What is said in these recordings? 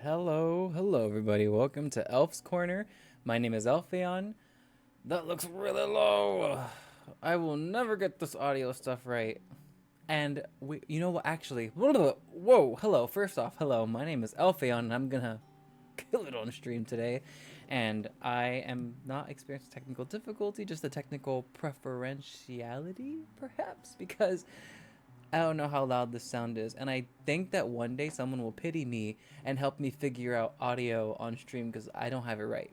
Hello everybody. Welcome to Elf's Corner. My name is Alphaeon. That looks really low. I will never get this audio stuff right. And you know what? Actually, whoa, hello. First off, hello. My name is Alphaeon, and I'm gonna kill it on stream today. And I am not experiencing technical difficulty, just a technical preferentiality, perhaps, because I don't know how loud this sound is, and I think that one day someone will pity me and help me figure out audio on stream because I don't have it right.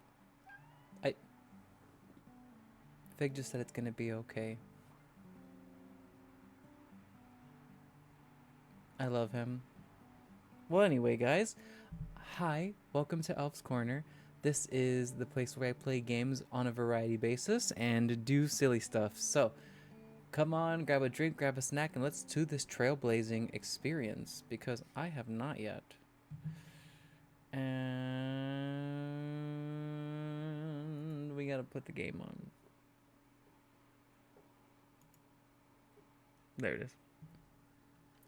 Fig just said it's gonna be okay. I love him. Well, anyway, guys, hi, welcome to Elf's Corner. This is the place where I play games on a variety basis and do silly stuff. So, come on, grab a drink, grab a snack, and let's do this trailblazing experience because I have not yet. And we gotta put the game on. There it is.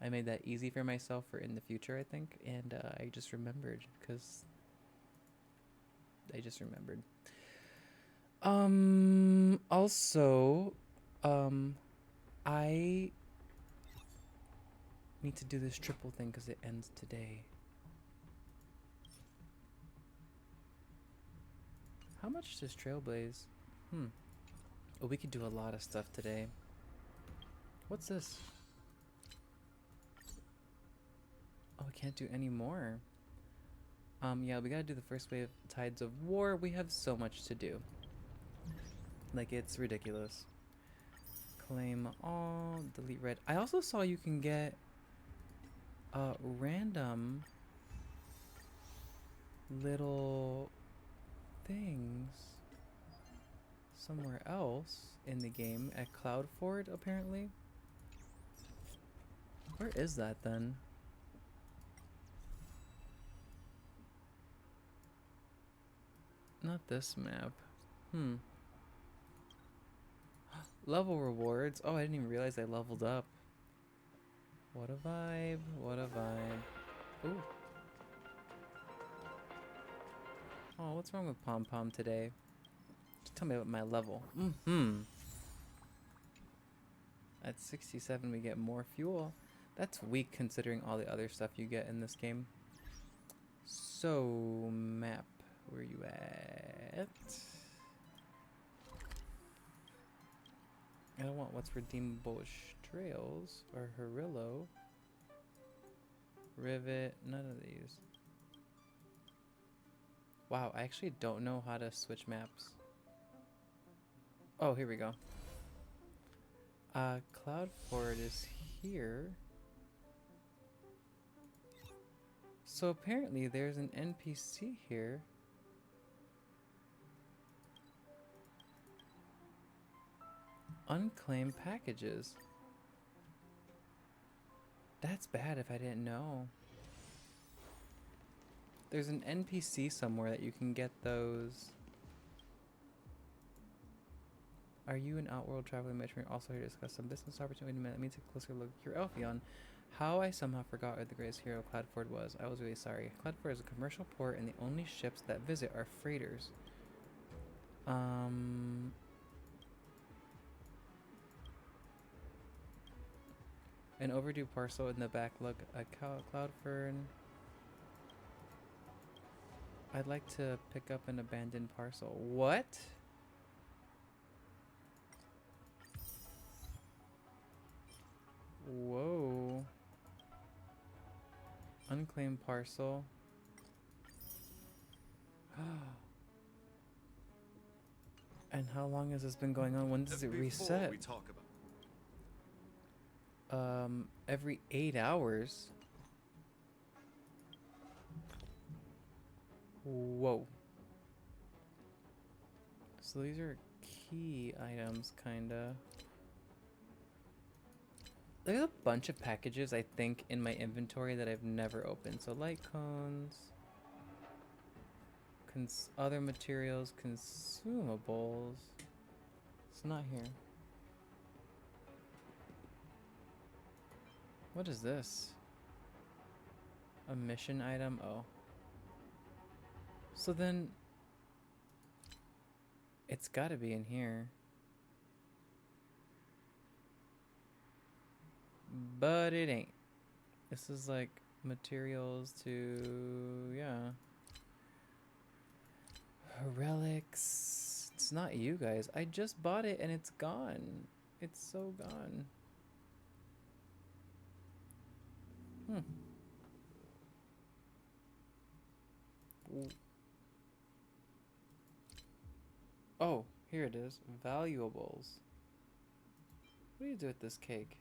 I made that easy for myself for in the future, I think, and I just remembered because I just remembered. Also, I need to do this triple thing because it ends today. How much does Trailblaze? Oh, we could do a lot of stuff today. What's this? Oh, I can't do any more. Yeah, we gotta do the first wave Tides of War. We have so much to do. Like, it's ridiculous. Claim all, delete red. I also saw you can get random little things somewhere else in the game at Cloudford, apparently. Where is that then? Not this map. Level rewards. Oh, I didn't even realize I leveled up. What a vibe. What a vibe. Ooh. Oh, what's wrong with Pom Pom today? Just tell me about my level. At 67 we get more fuel. That's weak considering all the other stuff you get in this game. So, map. Where you at? I don't want what's redeemable trails or Herillo. Rivet, none of these. Wow, I actually don't know how to switch maps. Oh, here we go. Cloudford is here. So apparently there's an NPC here. Unclaimed packages. That's bad if I didn't know. There's an NPC somewhere that you can get those. Are you an outworld traveling merchant? Also here to discuss some business opportunity. Let me take a closer look. You're Elphion. How I somehow forgot what the greatest hero Cloudford was. I was really sorry. Cloudford is a commercial port and the only ships that visit are freighters. An overdue parcel in the back. Look, a Cloudford. I'd like to pick up an abandoned parcel. What? Whoa. Unclaimed parcel. And how long has this been going on? When does it reset? We talk about Every 8 hours. Whoa. So these are key items, kinda. There's a bunch of packages, I think, in my inventory that I've never opened. So light cones, other materials, consumables. It's not here. What is this? A mission item? Oh. So then it's gotta be in here. But it ain't. This is like materials to, yeah. Relics. It's not you guys. I just bought it and it's gone. It's so gone. Oh, here it is. Valuables. What do you do with this cake?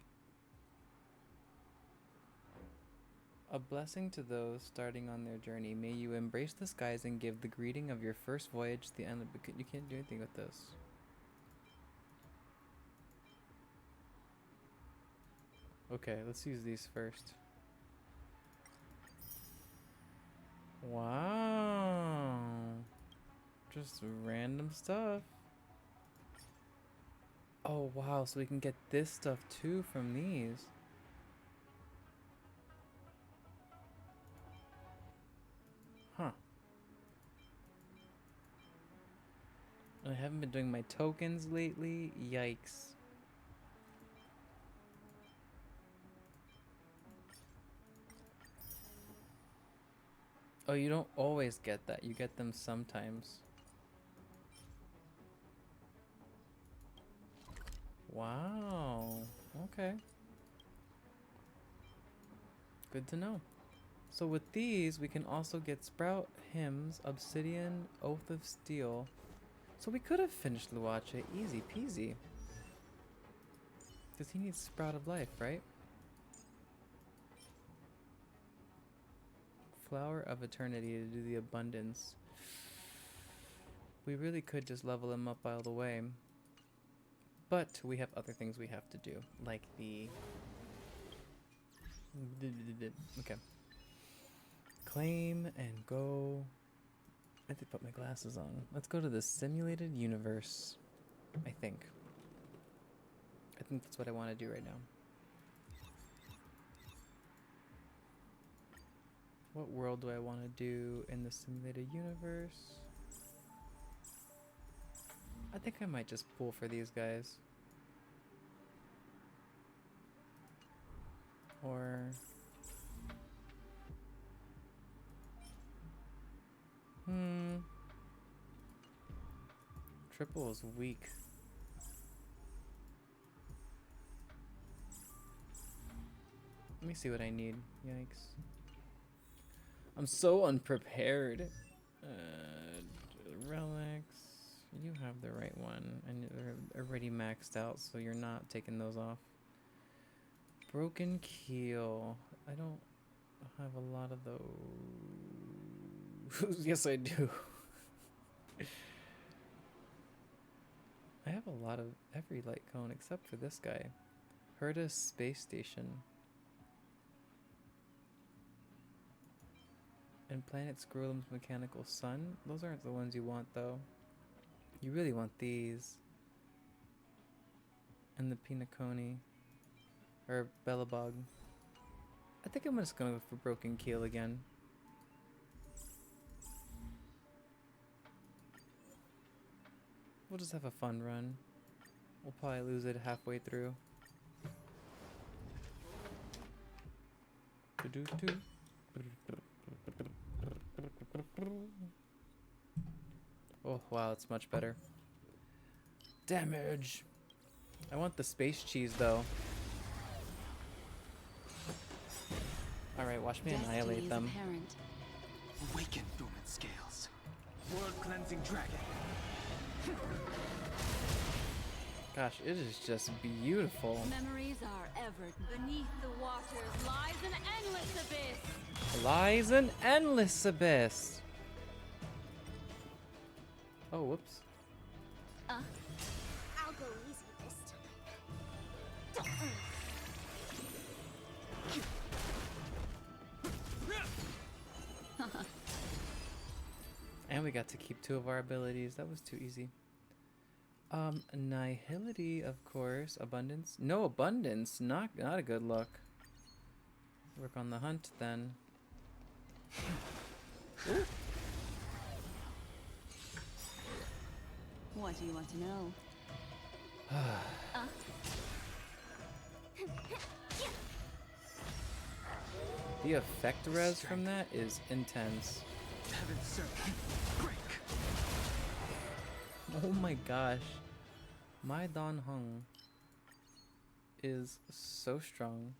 A blessing to those starting on their journey. May you embrace the skies and give the greeting of your first voyage to the end. You can't do anything with this. Okay, let's use these first. Wow. Just random stuff. Oh, wow. So we can get this stuff too from these. Huh. I haven't been doing my tokens lately. Yikes. Oh, you don't always get that. You get them sometimes. Wow. Okay. Good to know. So with these, we can also get Sprout, Hymns, Obsidian, Oath of Steel. So we could have finished Luache easy peasy. Because he needs Sprout of Life, right? Flower of Eternity to do the abundance. We really could just level him up all the way. But we have other things we have to do. Like the... Okay. Claim and go... I have to put my glasses on. Let's go to the simulated universe. I think that's what I want to do right now. What world do I want to do in the simulated universe? I think I might just pull for these guys. Or... Triple is weak. Let me see what I need. Yikes. I'm so unprepared. Relics. You have the right one. And they're already maxed out, so you're not taking those off. Broken keel. I don't have a lot of those. Yes, I do. I have a lot of every light cone except for this guy. Herta Space Station. And Planet Scrollum's Mechanical Sun. Those aren't the ones you want, though. You really want these. And the Pinaconi. Or Bellabog. I think I'm just gonna go for Broken Keel again. We'll just have a fun run. We'll probably lose it halfway through. Oh, wow, it's much better. Damage! I want the space cheese, though. Alright, watch me annihilate them. Awaken, dormant scales. World-cleansing dragon. Gosh, it is just beautiful. Memories are ever beneath the waters lies an endless abyss. Lies an endless abyss. Oh, whoops. I'll go easy this time. And we got to keep 2 of our abilities. That was too easy. Nihility, of course. Abundance. No abundance. Not a good look. Work on the hunt then. What do you want to know? The effect res from that is intense. Heaven servant. Break. Oh my gosh. My Dan Heng is so strong.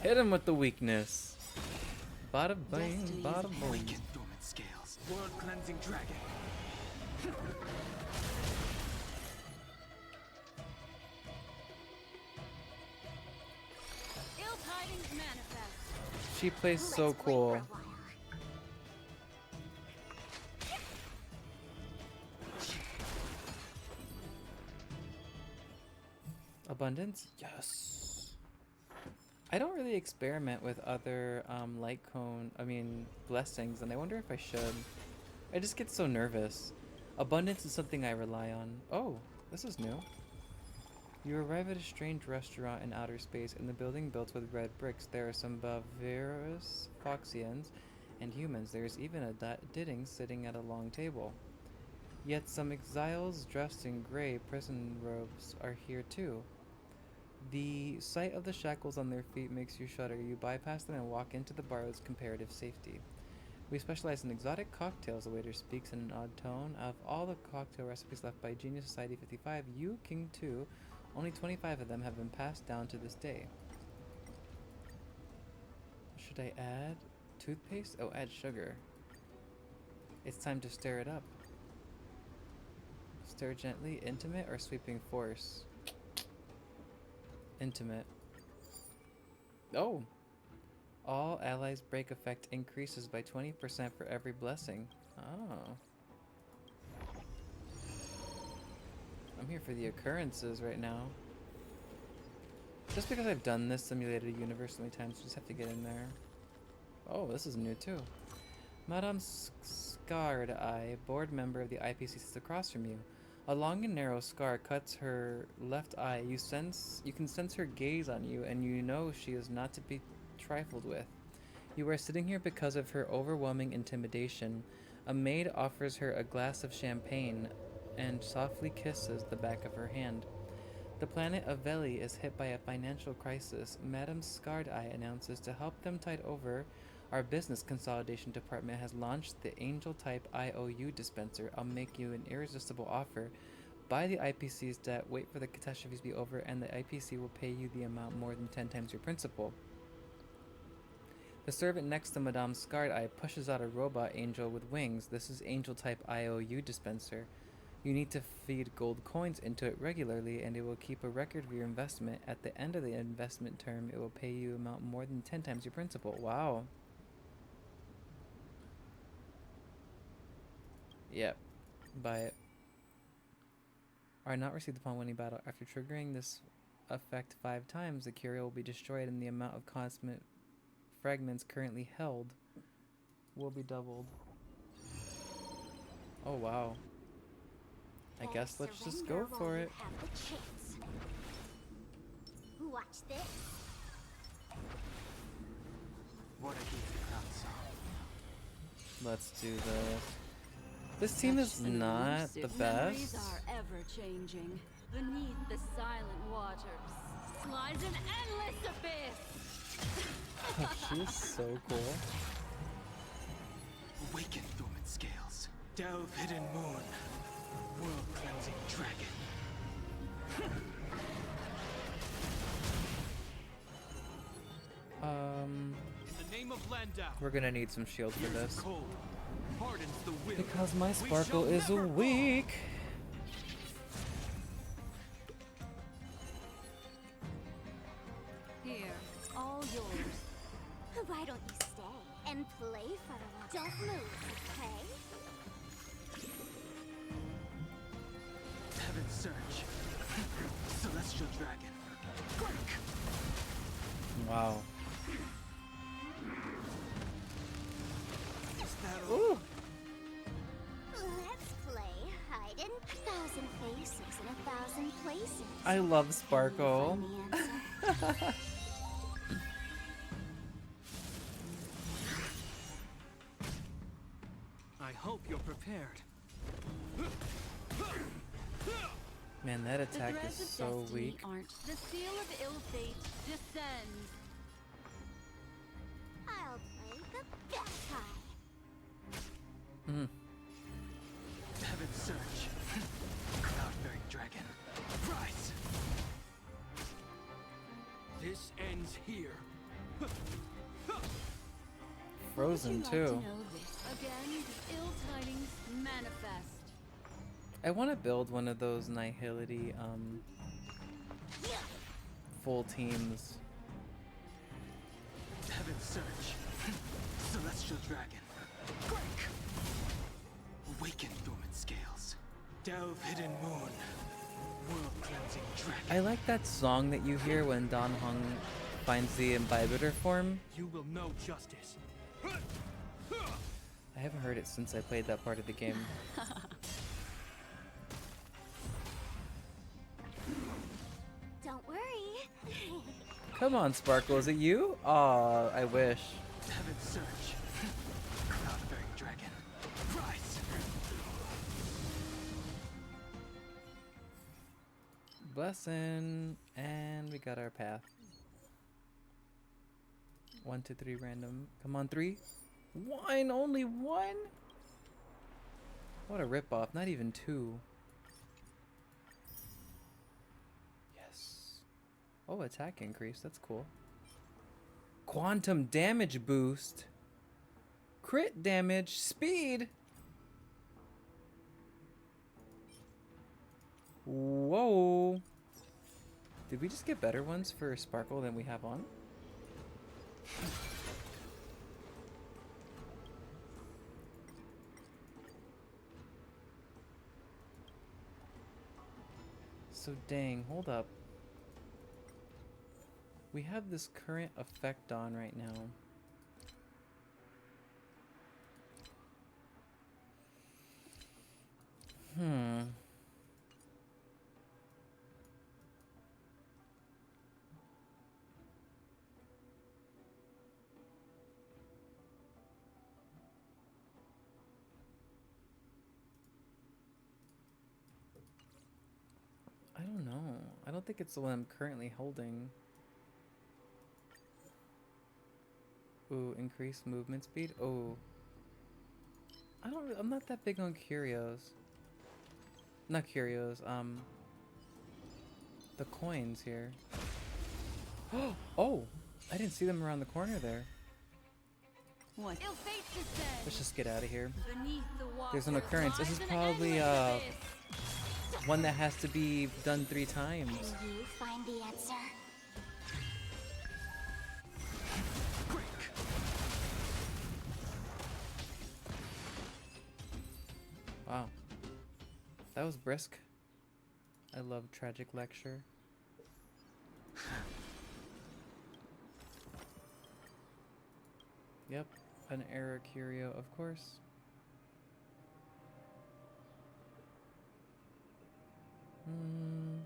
Hit him with the weakness. Bada bang, Destiny is bada boom. Awaken dormant scales. World-cleansing dragon. Ill tidings manifest. She plays so Let's wait cool. for a while. Abundance? Yes. I don't really experiment with other light cone, blessings, and I wonder if I should. I just get so nervous. Abundance is something I rely on. Oh, this is new. You arrive at a strange restaurant in outer space. In the building built with red bricks, there are some barbarous Foxians and humans. There is even a Didding sitting at a long table. Yet some exiles dressed in gray prison robes are here too. The sight of the shackles on their feet makes you shudder. You bypass them and walk into the bar with comparative safety. We specialize in exotic cocktails, the waiter speaks in an odd tone. Of all the cocktail recipes left by Genius Society 55, you, King 2, only 25 of them have been passed down to this day. Should I add toothpaste? Oh, add sugar. It's time to stir it up. Stir gently, intimate, or sweeping force? Intimate. Oh! All allies' break effect increases by 20% for every blessing. Oh. I'm here for the occurrences right now. Just because I've done this simulated universe so many times, you just have to get in there. Oh, this is new too. Madame Scarred Eye, board member of the IPC, sits across from you. A long and narrow scar cuts her left eye. You can sense her gaze on you, and you know she is not to be trifled with. You are sitting here because of her overwhelming intimidation. A maid offers her a glass of champagne and softly kisses the back of her hand. The planet of Veli is hit by a financial crisis. Madame Scarred Eye announces to help them tide over. Our business consolidation department has launched the Angel-type IOU dispenser. I'll make you an irresistible offer. Buy the IPC's debt, wait for the catastrophes to be over, and the IPC will pay you the amount more than 10 times your principal. The servant next to Madame Scarred Eye pushes out a robot angel with wings. This is Angel-type IOU dispenser. You need to feed gold coins into it regularly, and it will keep a record of your investment. At the end of the investment term, it will pay you amount more than 10 times your principal. Wow. Yep. Buy it. Are not received upon winning battle. After triggering this effect 5 times, the curio will be destroyed and the amount of cosmic fragments currently held will be doubled. Oh wow. I guess let's just go for it. Have the chance. Watch this. What a heat the crown song. Let's do this. This team is not the Memories best. are ever changing. Beneath the silent waters lies an endless abyss. She is so cool. Awaken dormant scales. Delve hidden moon. World cleansing dragon. Plan down. We're gonna need some shield for Years of this. cold hardens the will. Because my We sparkle shall is never fall. weak. Here, all yours. Why don't you stay and play for a while? Don't move, okay? Heaven's surge. Celestial dragon. Break. Wow. Is that all? Ooh. Let's play hide in 1,000 faces in 1,000 places. I love Can Sparkle. you find the answer? I hope you're prepared. Man, that The attack is threads of so destiny weak. aren't. The seal of ill fate descends. I'll play the best high. Mm. Heaven's surge. Cloud-bearing dragon. Rise. This ends here. Frozen Would you like too. to know this? Again, the ill tidings manifest. I want to build one of those Nihility full teams. Heaven's surge. Celestial dragon. Break. Awaken dormant scales. Delve hidden moon. World cleansing dragon. I like that song that you hear when Dan Heng finds the Imbibitor form. You will know justice. I haven't heard it since I played that part of the game. Don't worry. Come on, Sparkle, is it you? Aw, I wish. Heaven's surge. Cloud-bearing dragon. Rise. Blessing, and we got our path. 1, 2, 3 random. Come on, 3. 1, only 1? What a ripoff, not even 2. Yes. Oh, attack increase, that's cool. Quantum damage boost. Crit damage, speed. Whoa. Did we just get better ones for Sparkle than we have on? So dang, hold up. We have this current effect on right now. I don't know. I don't think it's the one I'm currently holding. Ooh, increased movement speed? Oh. I'm not that big on curios. Not curios, the coins here. Oh! I didn't see them around the corner there. What? Ill fate descends. Let's just get out of here. Beneath the water There's an occurrence. This is lies an probably, endless abyss. one that has to be done 3 times. Can you find the answer? Break. Wow. That was brisk. I love Tragic Lecture. Yep, an error curio, of course. Hmm.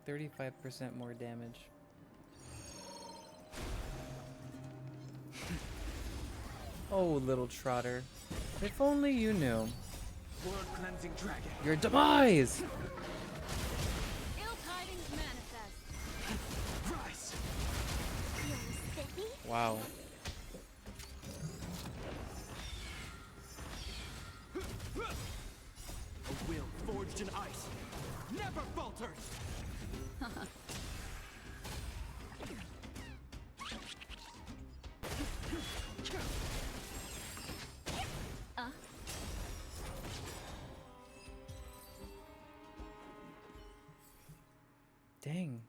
35% more damage. Oh, little trotter. If only you knew. World cleansing dragon. Your demise! Ill tidings manifest. Rise. Feels spiffy? Wow. A will forged in ice. Never falters. Dang.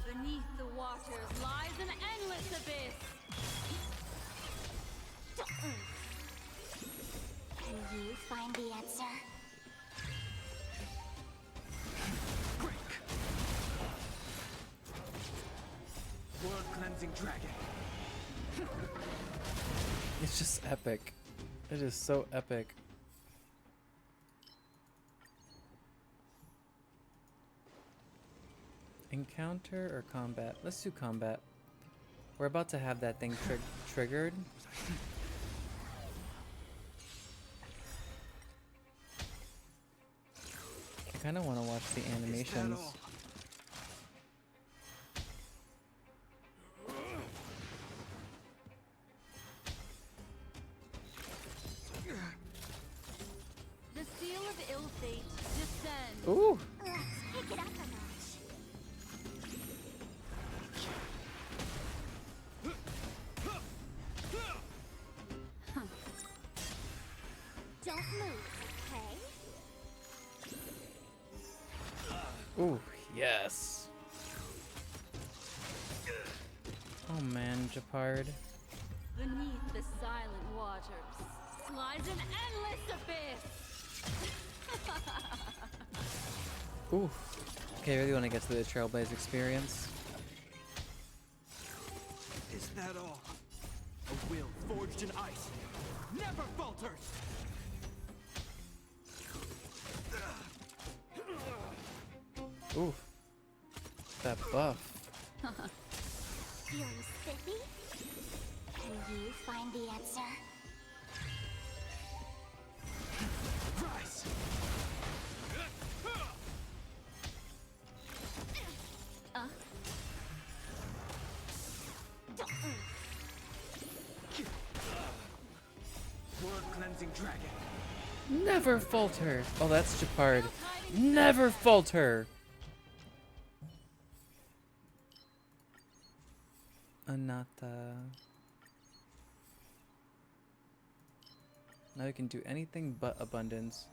Beneath the waters lies an endless abyss. Can you find the answer? Break. World cleansing dragon. It's just epic. It is so epic. Encounter or combat? Let's do combat. We're about to have that thing triggered. I kind of want to watch the animations. The seal of ill fate descends. Ooh! Let's pick it up a notch. Don't move, okay? Ooh, yes. Oh man, Japard. Beneath the silent waters lies an endless abyss. Ooh. Okay, I really want to get to the trailblazer experience. Is that all? A will forged in ice never falters. Ooh. That buff. Feeling spiffy? Can you find the answer? Rise. Don't move. World cleansing dragon. Never falter. Oh, that's Japard. Never falter. Anata. Now you can do anything but abundance.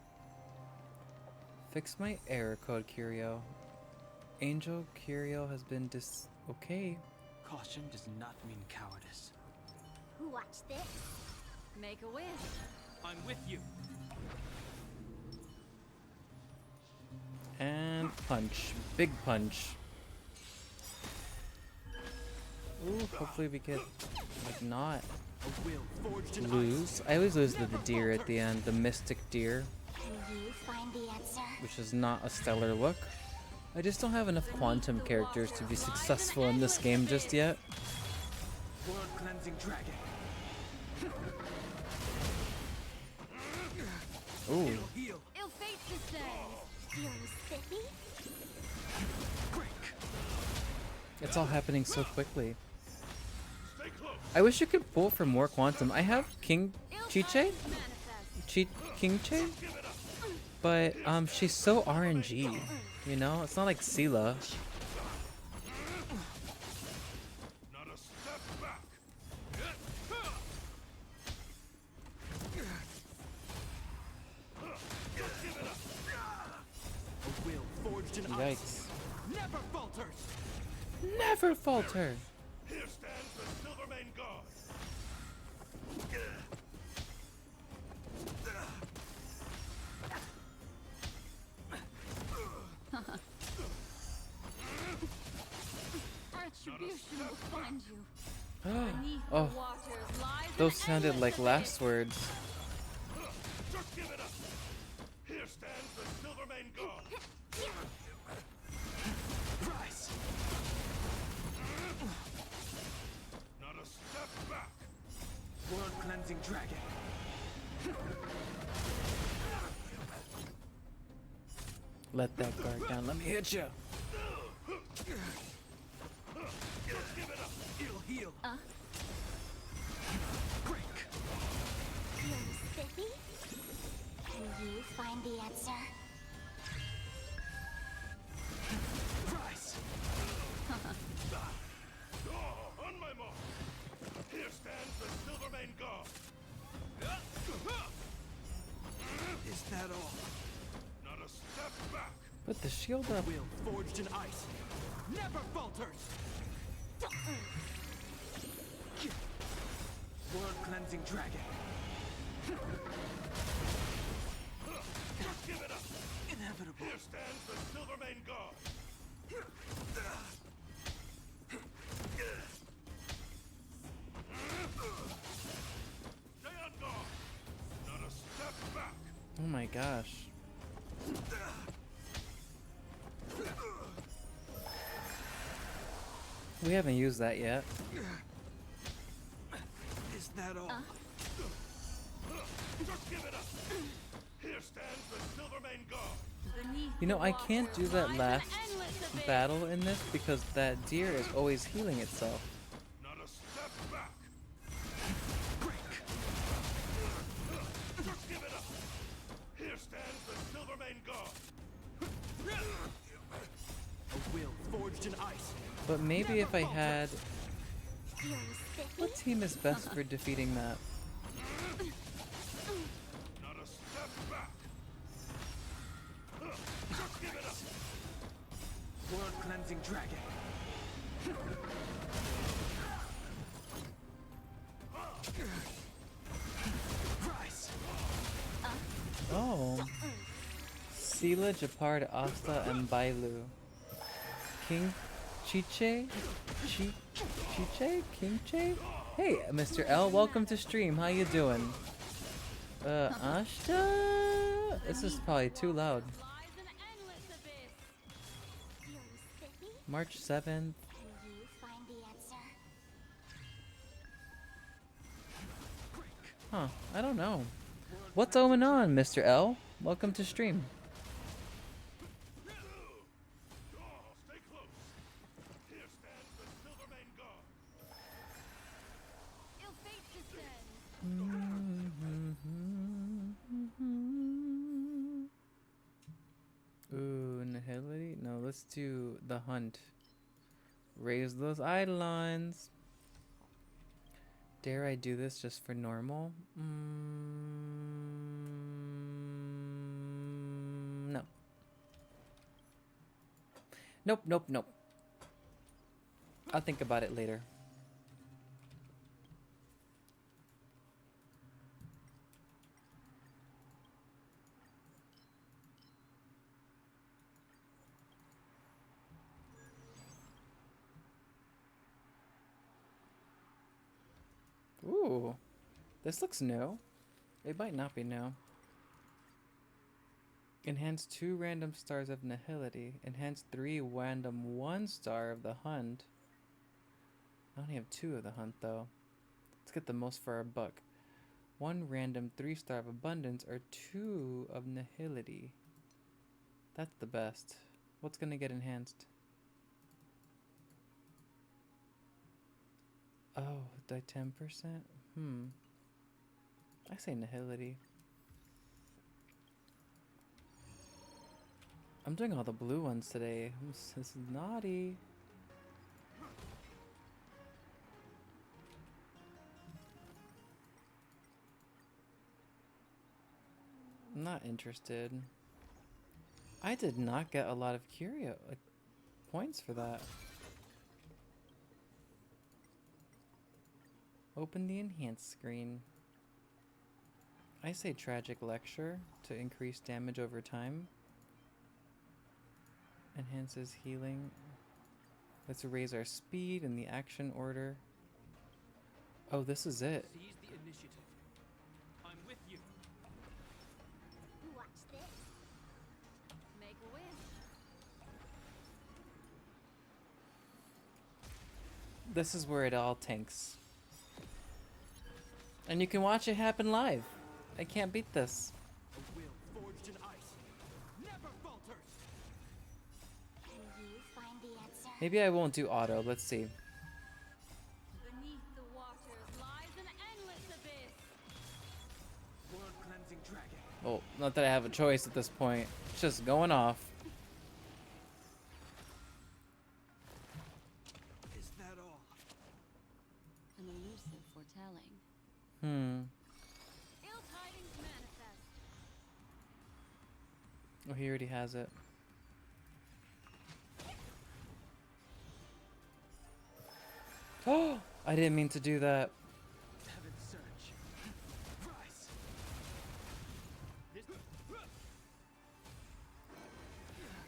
Fix my error code, Curio. Angel Curio has been okay. Caution does not mean cowardice. Watch this. Make a wish. I'm with you. And punch. Big punch. Ooh, hopefully we could, like, not A will forged in lose. I always lose to the deer at the end, the mystic deer, Can you find the answer? which is not a stellar look. I just don't have enough quantum characters to be successful in this game just yet. World cleansing dragon. Ooh, It'll heal. Ill fate descends. Feeling spiffy? Break. it's all happening so quickly. I wish you could pull for more quantum. I have King Ill Chiche? tidings manifest. King Che? But she's so RNG. You know, it's not like Sela. Not a step back. A will forged in ice Yikes. never falters. Never falter. Here stands the Silvermane Guard. Retribution will find you. Beneath the Oh, waters lies those an sounded endless like abyss. last words. Just give it up. Here stands the Silvermane Guard. Rise. Not a step back. World cleansing dragon. Let that guard down. Let me hit you. It'll heal. Break. Feeling spiffy? Can you find the answer? On guard. Is that all? Not a step back. Put the shield up. Will forged in ice never falters. Blood cleansing dragon. Just give it up. Inevitable. Here stands the Silvermane guard. Stay on guard. Not a step back. Oh my gosh. We haven't used that yet. Is that all? Just give it up. Here stands the Silvermane guard. Beneath You know, the I can't do waters that lies an last endless abyss. battle in this because that deer is always healing itself. Not a step back. Just give it up. Here stands the Silvermane guard. A will forged in ice. But maybe if I had... Feeling spiffy? What team is best for defeating that? Not a step back. Just give it up. Blood cleansing dragon. Rise. Oh. Sela, Japard, Asta, and Bailu. King Chiche? Chiche? King Che? Hey, Mr. L, welcome to stream. How you doing? Ashta? This is probably too loud. Lies an endless abyss. Feeling spiffy? March 7th. Can you find the answer? Huh, I don't know. What's going on, Mr. L? Welcome to stream. Stay close. Here stands the Silvermane guard. Ill fate descends. Ooh, Nihility? No, let's do the hunt. Raise those eidolons. Dare I do this just for normal? No. Nope, nope, nope. I'll think about it later. Ooh, this looks new. It might not be new. Enhance 2 random stars of Nihility. Enhance 3 random 1 star of the Hunt. I only have 2 of the Hunt though. Let's get the most for our buck. 1 random 3 star of Abundance or 2 of Nihility. That's the best. What's gonna get enhanced? Oh, die 10%? I say Nihility. I'm doing all the blue ones today. This is naughty. I'm not interested. I did not get a lot of points for that. Open the enhanced screen. I say Tragic Lecture to increase damage over time. Enhances healing. Let's raise our speed and the action order. Oh, this is it. Seize the initiative. I'm with you. Watch this. Make a wish. This is where it all tanks. And you can watch it happen live. I can't beat this. A will forged in ice never falters. Can you find the answer? Maybe I won't do auto. Let's see. Beneath the waters lies an endless abyss. Blood cleansing dragon. Well, not that I have a choice at this point. It's just going off. Is that all? An elusive foretelling. Ill tidings manifest. Oh, he already has it. Oh, I didn't mean to do that. Heaven's surge. Rise. This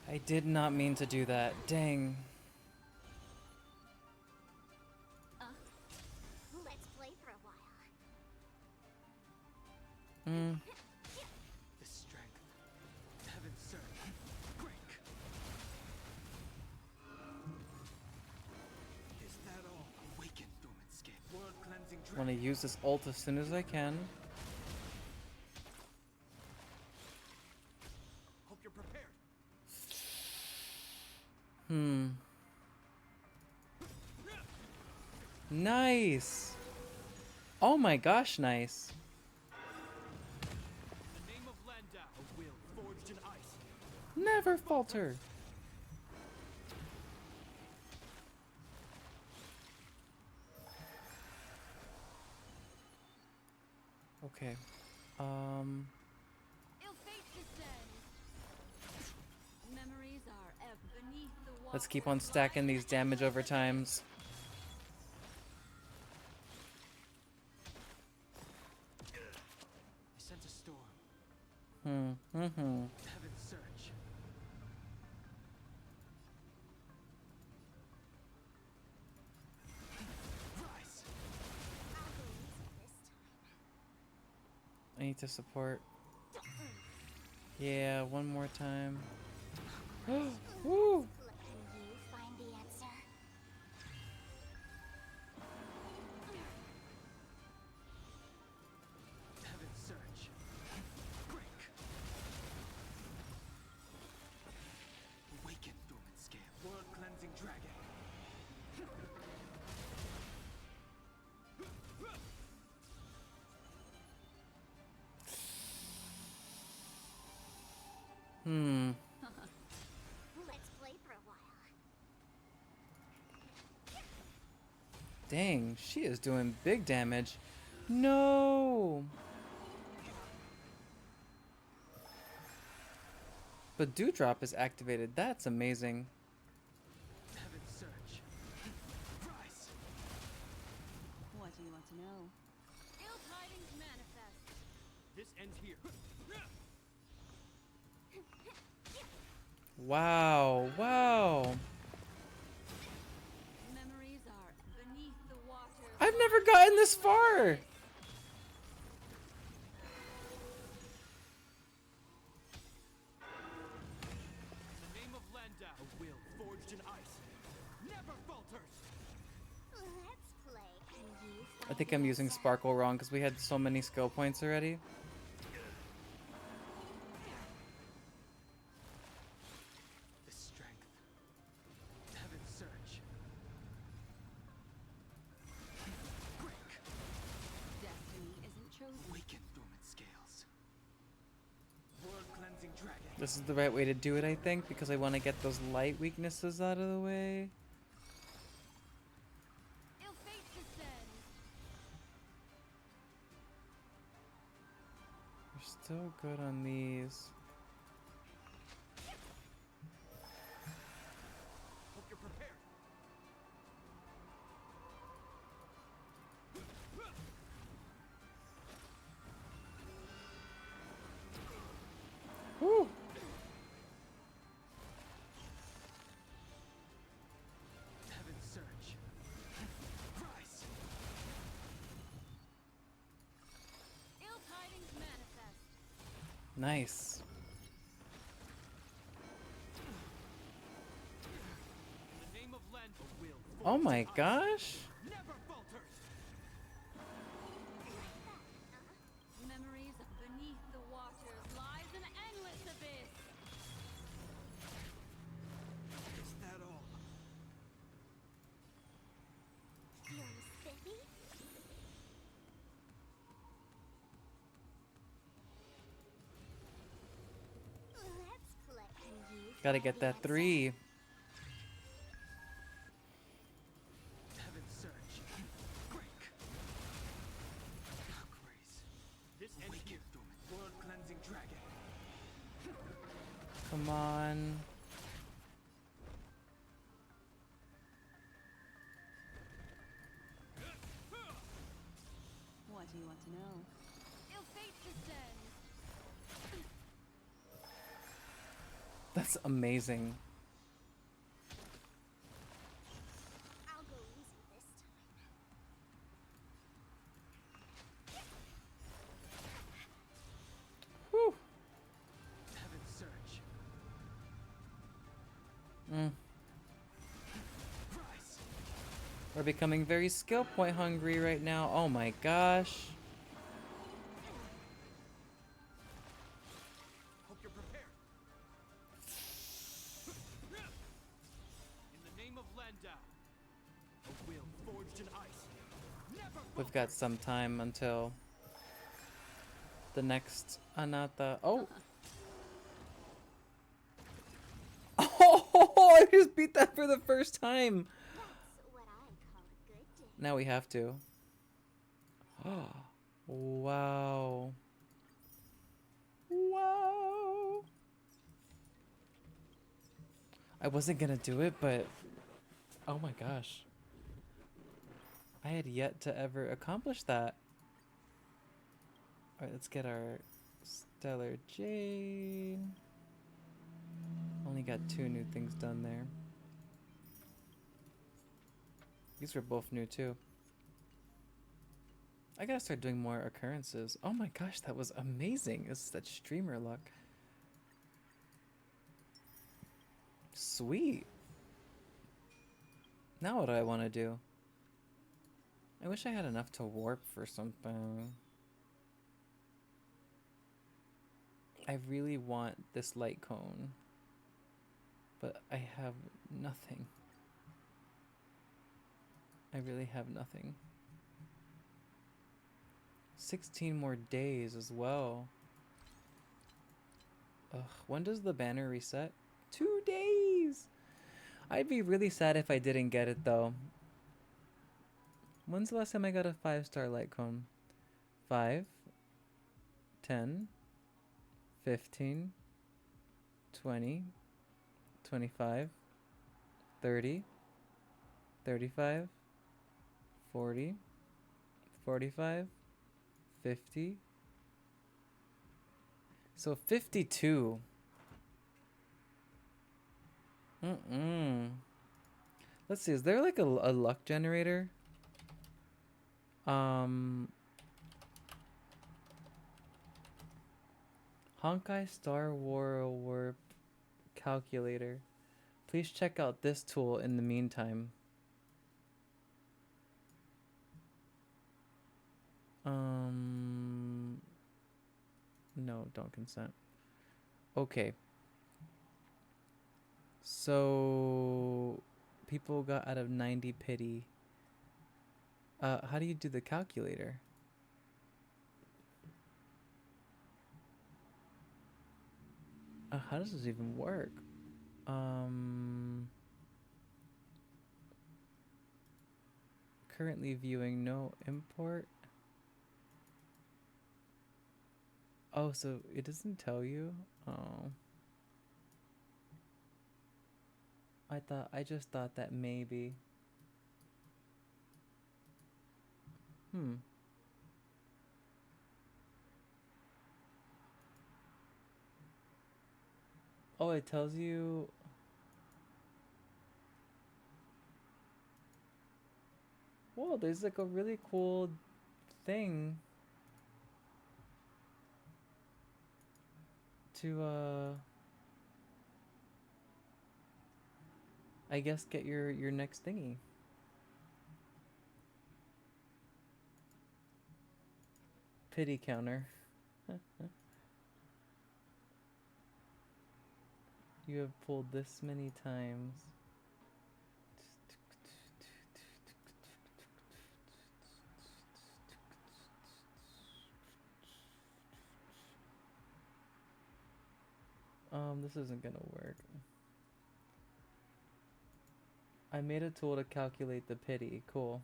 I did not mean to do that. Dang. Let's play for a while. the strength. Heaven's surge. Break. Is that all? Awaken, Doomscape. World cleansing Want to dragon. use this ult as soon as I can. Hope you're prepared. Nice. Oh my gosh, nice. In the name of Landau, a will forged in ice. Never falter. Okay. Ill fate descends. Memories are ever beneath the water. Let's keep on stacking these damage over times. I sense a storm. Heaven's surge. Rise. I'll go easy this time. I need to support. Yeah, one more time. Woo! Can you find the answer? Heaven's surge. Break. Awaken, Doomscape. World cleansing dragon. Let's play for a while. Dang, she is doing big damage. No! But Dewdrop is activated. That's amazing. Heaven's surge. Rise. What do you want to know? Ill tidings manifest. This ends here. Wow, wow. Memories are beneath the water. I've never gotten this far. In the name of Landau, a will forged in ice. Never falters. Let's play. Can you I find think the I'm using answer? Sparkle wrong because we had so many skill points already. The strength. Heaven's surge. Break. Destiny isn't chosen. Awaken, dormant scales. World cleansing dragon. This is the right way to do it, I think, because I want to get those light weaknesses out of the way. Ill fate descends. We're still good on these. Hope you're prepared. Woo! Heaven's surge. Rise. Ill tidings manifest. Nice. In the name of Landau, a will Oh forged my in ice. gosh. Never falters. Memories of beneath the waters lies an endless abyss. Is that all? Feeling spiffy? Let's play. Can you Gotta find get the that answer? 3. Heaven's surge. Break. Any gift, world cleansing dragon. Come on. What do you want to know? Ill fate descends. That's amazing. I'll go easy this time. Whew. Heaven's search. Mm. Rise. We're becoming very skill point hungry right now. Oh my gosh. Hope you're prepared. In the name of Landau, a will forged in ice. Never We've got some time until the next Anata. Oh! Oh! I just beat that for the first time! That's what I call a good day. Now we have to. Wow. Wow. I wasn't gonna do it, but oh my gosh. I had yet to ever accomplish that. Alright, let's get our Stellar Jade. Only got 2 new things done there. These were both new too. I gotta start doing more occurrences. Oh my gosh, that was amazing. It's that streamer luck. Sweet. Now what do I want to do? I wish I had enough to warp for something. I really want this light cone, but I have nothing. I really have nothing. 16 more days as well. Ugh, when does the banner reset? 2 days! I'd be really sad if I didn't get it though. When's the last time I got a 5-star light cone? 5, 10, 15, 20, 25, 30, 35, 40, 45, 50. So 52. Let's see, is there like a luck generator? Honkai Star War Warp Calculator. Please check out this tool in the meantime. No, don't consent. Okay. So people got out of 90 pity. How do you do the calculator? How does this even work? Currently viewing, no import. Oh, so it doesn't tell you? Oh. I just thought that maybe. Oh, it tells you. Whoa, there's like a really cool thing to I guess get your next thingy. Pity counter. You have pulled this many times. This isn't gonna work. I made a tool to calculate the pity. Cool.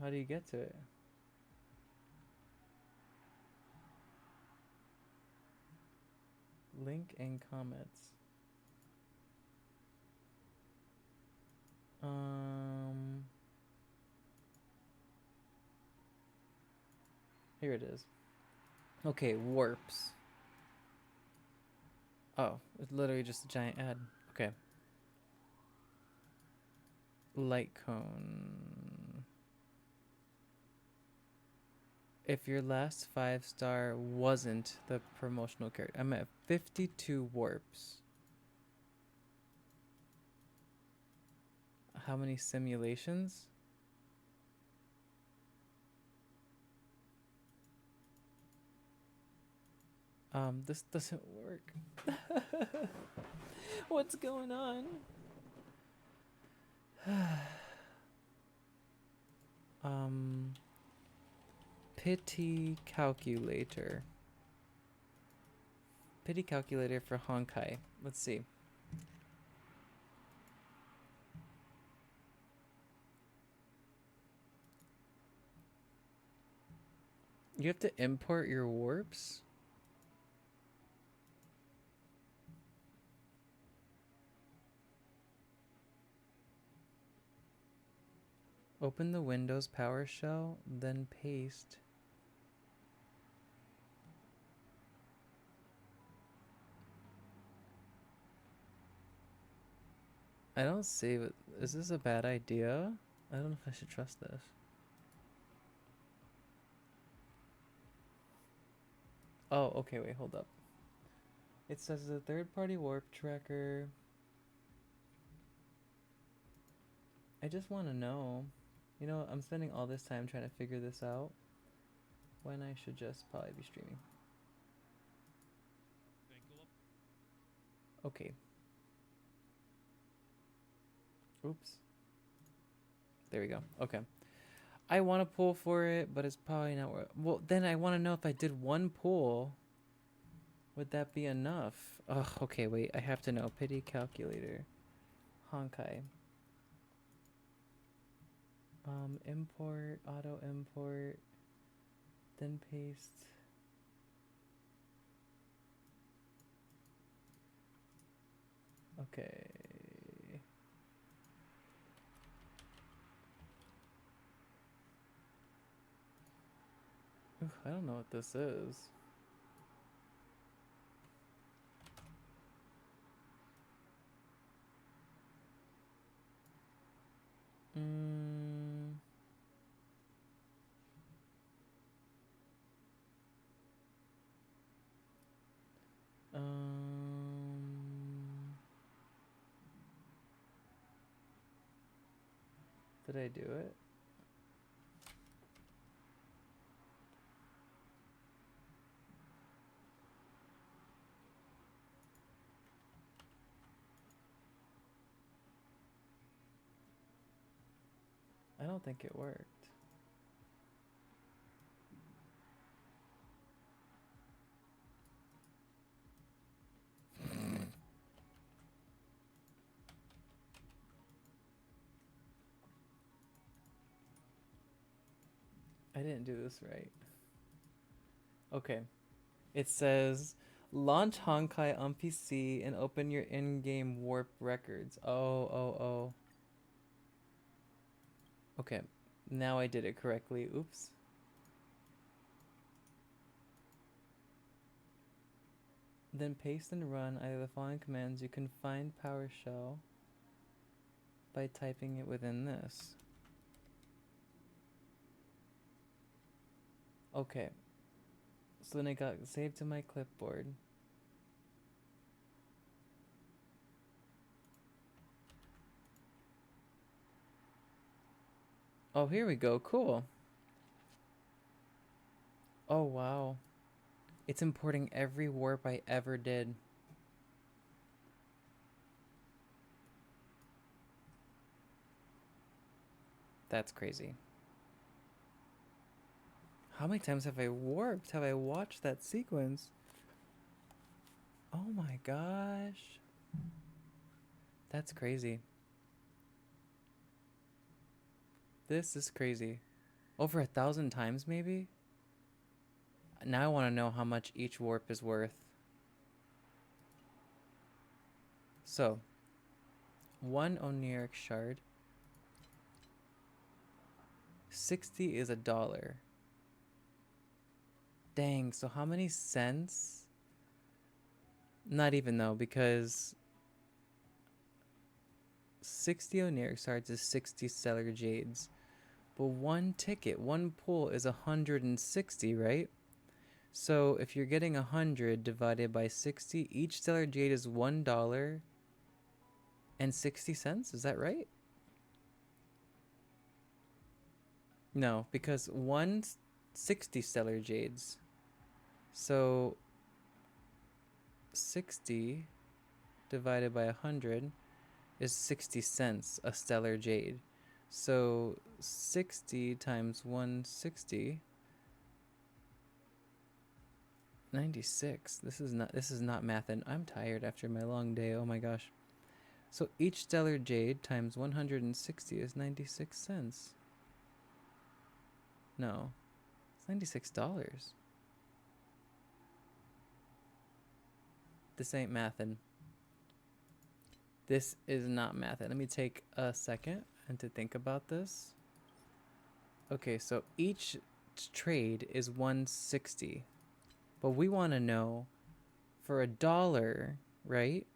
How do you get to it? Link and comments. Here it is. Okay, warps. Oh, it's literally just a giant ad. Okay. Light cone. If your last 5-star wasn't the promotional character, I'm at 52 warps. How many simulations? This doesn't work. What's going on? Pity calculator. Pity calculator for Honkai. Let's see. You have to import your warps? Open the Windows PowerShell, then paste. I don't see what. Is this a bad idea? I don't know if I should trust this. Oh, okay, wait, hold up. It says a third-party warp tracker. I just want to know. You know, I'm spending all this time trying to figure this out when I should just probably be streaming. Okay. Oops. There we go. Okay. I want to pull for it, but it's probably not worth. Well, then I want to know if I did one pull, would that be enough? Oh, okay, wait. I have to know. Pity calculator. Honkai. Import, auto import, then paste. Okay. Ooh, I don't know what this is. Did I do it? I don't think it worked. I didn't do this right. Okay. It says launch Honkai on PC and open your in-game warp records. Oh. Okay. Now I did it correctly. Oops. Then paste and run either the following commands. You can find PowerShell by typing it within this. Okay. So then it got saved to my clipboard. Oh, here we go. Cool. Oh, wow. It's importing every warp I ever did. That's crazy. How many times have I warped? Have I watched that sequence? Oh my gosh. That's crazy. This is crazy. Over 1,000 times, maybe? Now I want to know how much each warp is worth. So, one oniric shard. 60 is $1. Dang, so how many cents? Not even though, because 60 oniric shards is 60 stellar jades. But one ticket, one pull is 160, right? So if you're getting 100 divided by 60, each stellar jade is $1.60. Is that right? No, because 160 stellar jades. So 60 divided by 100 is 60 cents a stellar jade. So 60 times 160, 96. This is not math, and I'm tired after my long day. Oh my gosh. So each stellar jade times 160 is 96 cents. No. It's $96. This ain't mathin'. This is not mathin'. Let me take a second and to think about this. Okay, so each trade is 160. But we want to know for $1, right?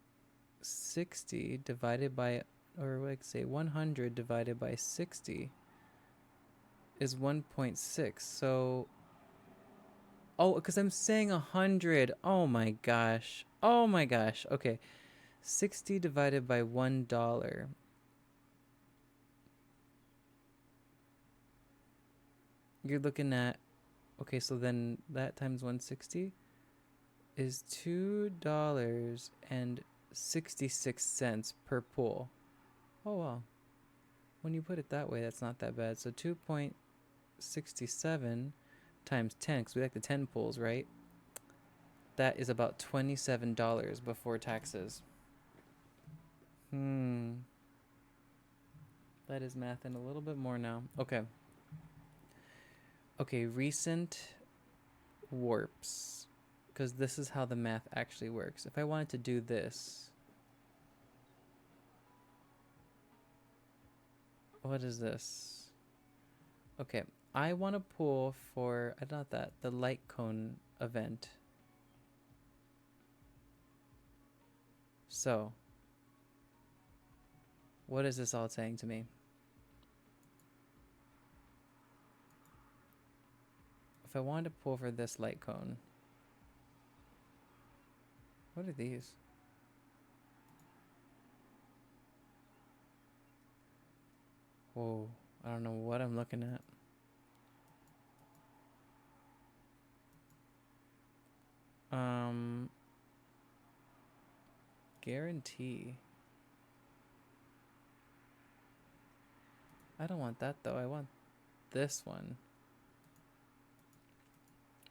60 divided by, or like say 100 divided by 60 is 1.6. So, oh, because I'm saying 100. Oh my gosh. Oh my gosh. Okay. 60 divided by $1. You're looking at, okay, so then that times 160 is $2.66 per pull. Oh wow. When you put it that way, that's not that bad. So 2.67 times 10, because we like the 10 pulls, right? That is about $27 before taxes. That is math and a little bit more now. Okay. Okay, recent warps. Because this is how the math actually works. If I wanted to do this. What is this? Okay, I want to pull for, not that, the light cone event. So, what is this all saying to me? If I wanted to pull for this light cone, what are these? Whoa, I don't know what I'm looking at. Guarantee. I don't want that though. I want this one.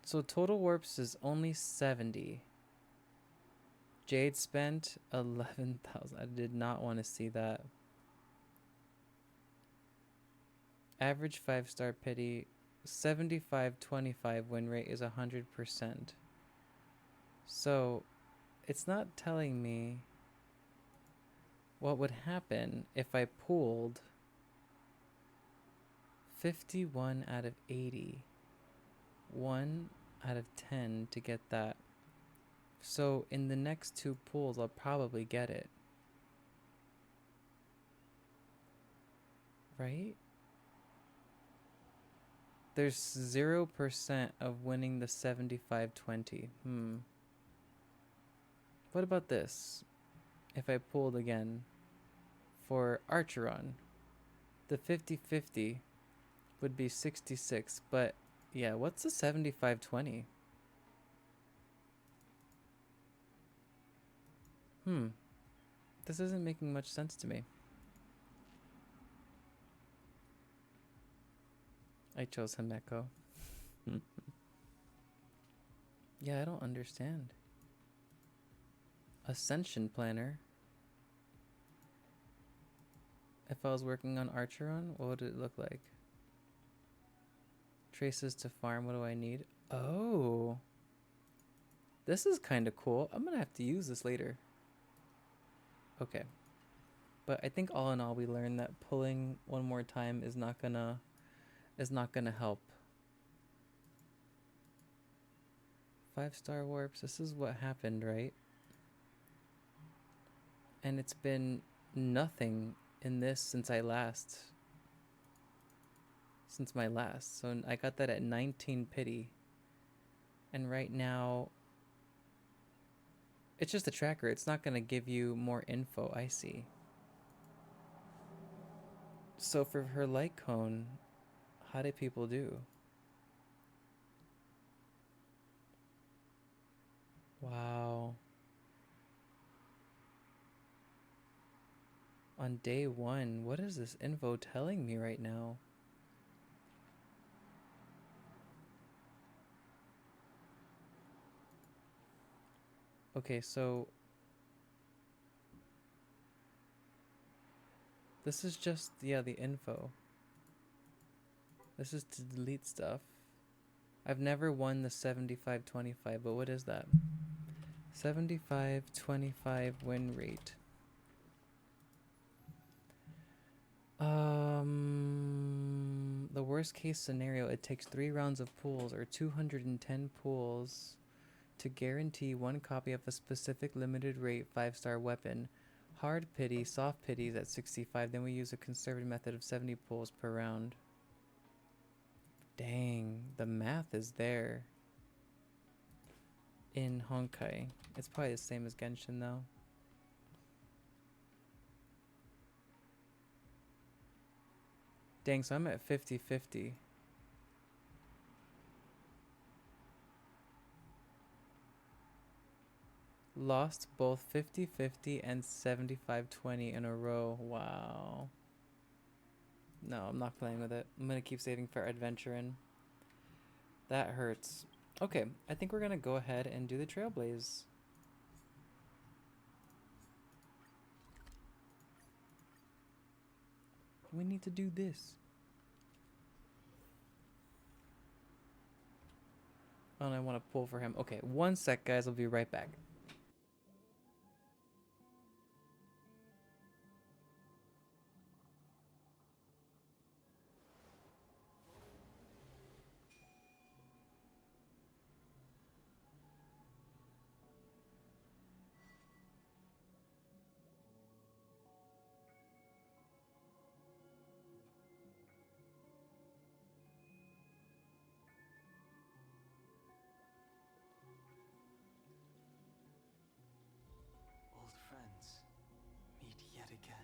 So total warps is only 70. Jade spent 11,000. I did not want to see that. Average 5-star pity, 75-25 win rate is 100%. So it's not telling me what would happen if I pulled 51 out of 80. 1 out of 10 to get that. So in the next 2 pulls, I'll probably get it. Right? There's 0% of winning the 75-20. What about this? If I pulled again for Archeron, the 50-50 would be 66. But yeah, what's the 75-20? This isn't making much sense to me. I chose Himeko. Yeah, I don't understand. Ascension Planner. If I was working on Archeron, what would it look like? Traces to farm. What do I need? Oh. This is kind of cool. I'm going to have to use this later. Okay. But I think all in all, we learned that pulling one more time is not gonna help. 5-star warps. This is what happened, right? And it's been nothing in this since my last. So I got that at 19 pity. And right now, it's just a tracker. It's not gonna give you more info. I see. So for her light cone, how did people do? Wow. On day 1, what is this info telling me right now? Okay, so this is just, yeah, the info. This is to delete stuff. I've never won the 75-25, but what is that? 75-25 win rate. The worst case scenario, it takes 3 rounds of pulls or 210 pulls to guarantee 1 copy of a specific limited rate 5-star weapon. Hard pity, soft pity is at 65. Then we use a conservative method of 70 pulls per round. Dang, the math is there. In Honkai. It's probably the same as Genshin though. Dang, so I'm at 50-50. Lost both 50-50 and 75-20 in a row. Wow. No, I'm not playing with it. I'm gonna keep saving for Adventurin. That hurts. Okay, I think we're gonna go ahead and do the trailblaze. We need to do this. Oh, and I want to pull for him. Okay, 1 sec, guys. I'll be right back. Old friends, meet yet again.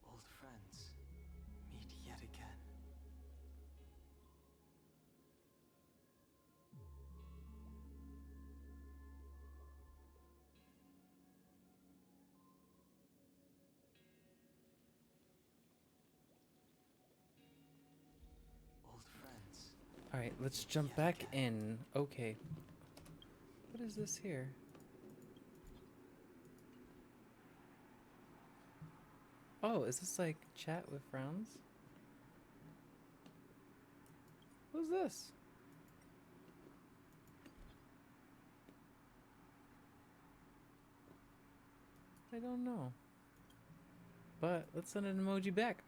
Old friends, meet yet again. Old friends. All right, let's jump back in. Okay. What is this here? Oh, is this like chat with friends? Who's this? I don't know. But let's send an emoji back.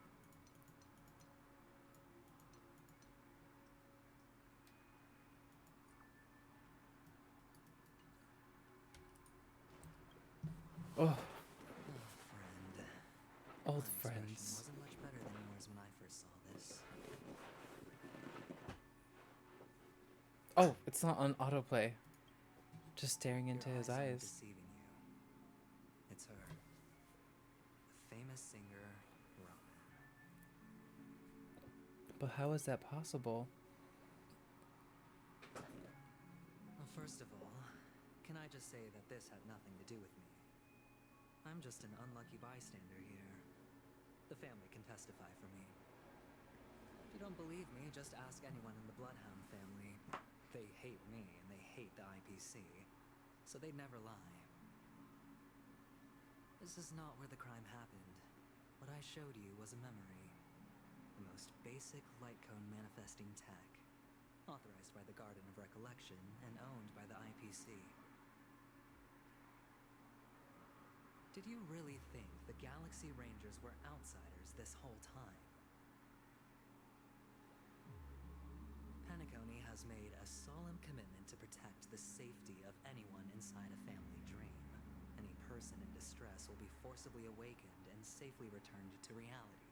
Oh, Friend. old My expression friends. wasn't much better than yours when I first saw this. Oh, it's not on autoplay. Just staring into Your his aren't eyes. deceiving you. It's her. The famous singer, Robin. But how is that possible? Well, first of all, can I just say that this had nothing to do with me? I'm just an unlucky bystander here. The family can testify for me. If you don't believe me, just ask anyone in the Bloodhound family. They hate me and they hate the IPC, so they'd never lie. This is not where the crime happened. What I showed you was a memory. The most basic light cone manifesting tech, authorized by the Garden of Recollection and owned by the IPC. Did you really think the Galaxy Rangers were outsiders this whole time? Penacony has made a solemn commitment to protect the safety of anyone inside a family dream. Any person in distress will be forcibly awakened and safely returned to reality.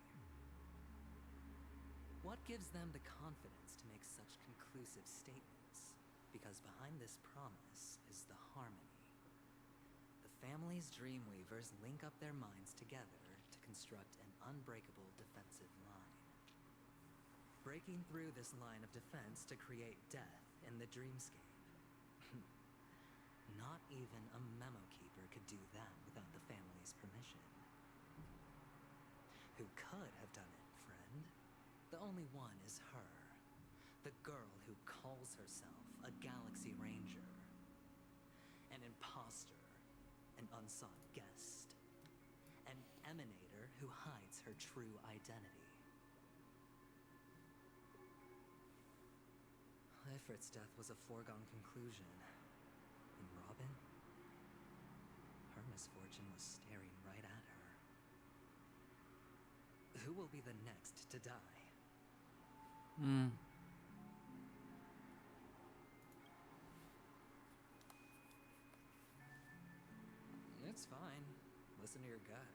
What gives them the confidence to make such conclusive statements? Because behind this promise is the harmony. The family's Dreamweavers link up their minds together to construct an unbreakable defensive line. Breaking through this line of defense to create death in the dreamscape. Not even a memo keeper could do that without the family's permission. Who could have done it, friend? The only one is her. The girl who calls herself a Galaxy Ranger. An imposter. An unsought guest. An emanator who hides her true identity. Ifrit's death was a foregone conclusion. And Robin? Her misfortune was staring right at her. Who will be the next to die? It's fine. Listen to your gut.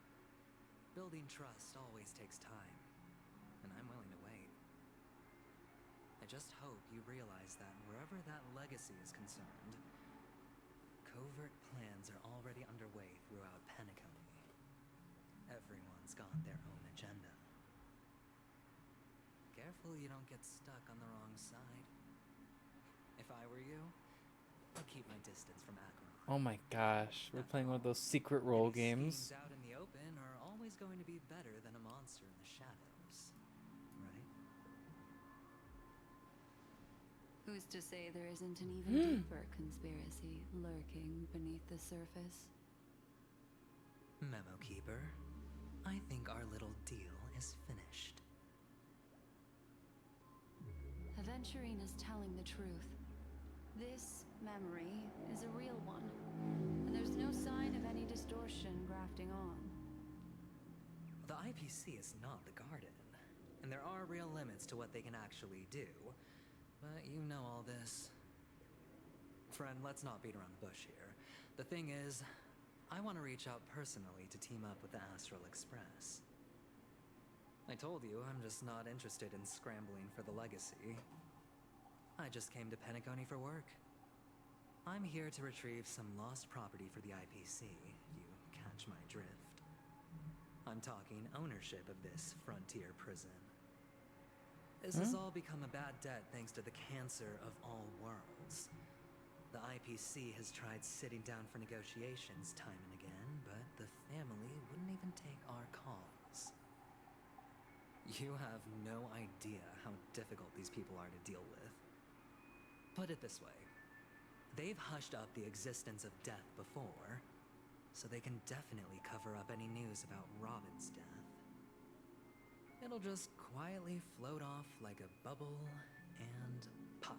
Building trust always takes time, and I'm willing to wait. I just hope you realize that wherever that legacy is concerned, covert plans are already underway throughout Penacony. Everyone's got their own agenda. Careful you don't get stuck on the wrong side. If I were you, I'd keep my distance from Acheron. Oh my gosh, we're After playing one of all, those secret role any games. schemes out in the open are always going to be better than a monster in the shadows, right? Who's to say there isn't an even deeper conspiracy lurking beneath the surface? Memo Keeper, I think our little deal is finished. Aventurine is telling the truth. This memory is a real one, and there's no sign of any distortion grafting on. The IPC is not the Garden, and there are real limits to what they can actually do. But you know all this. Friend, let's not beat around the bush here. The thing is, I want to reach out personally to team up with the Astral Express. I told you I'm just not interested in scrambling for the legacy. I just came to Penacony for work. I'm here to retrieve some lost property for the IPC, if you catch my drift. I'm talking ownership of this frontier prison. This has all become a bad debt thanks to the cancer of all worlds. The IPC has tried sitting down for negotiations time and again, but the family wouldn't even take our calls. You have no idea how difficult these people are to deal with. Put it this way. They've hushed up the existence of death before, so they can definitely cover up any news about Robin's death. It'll just quietly float off like a bubble and pop.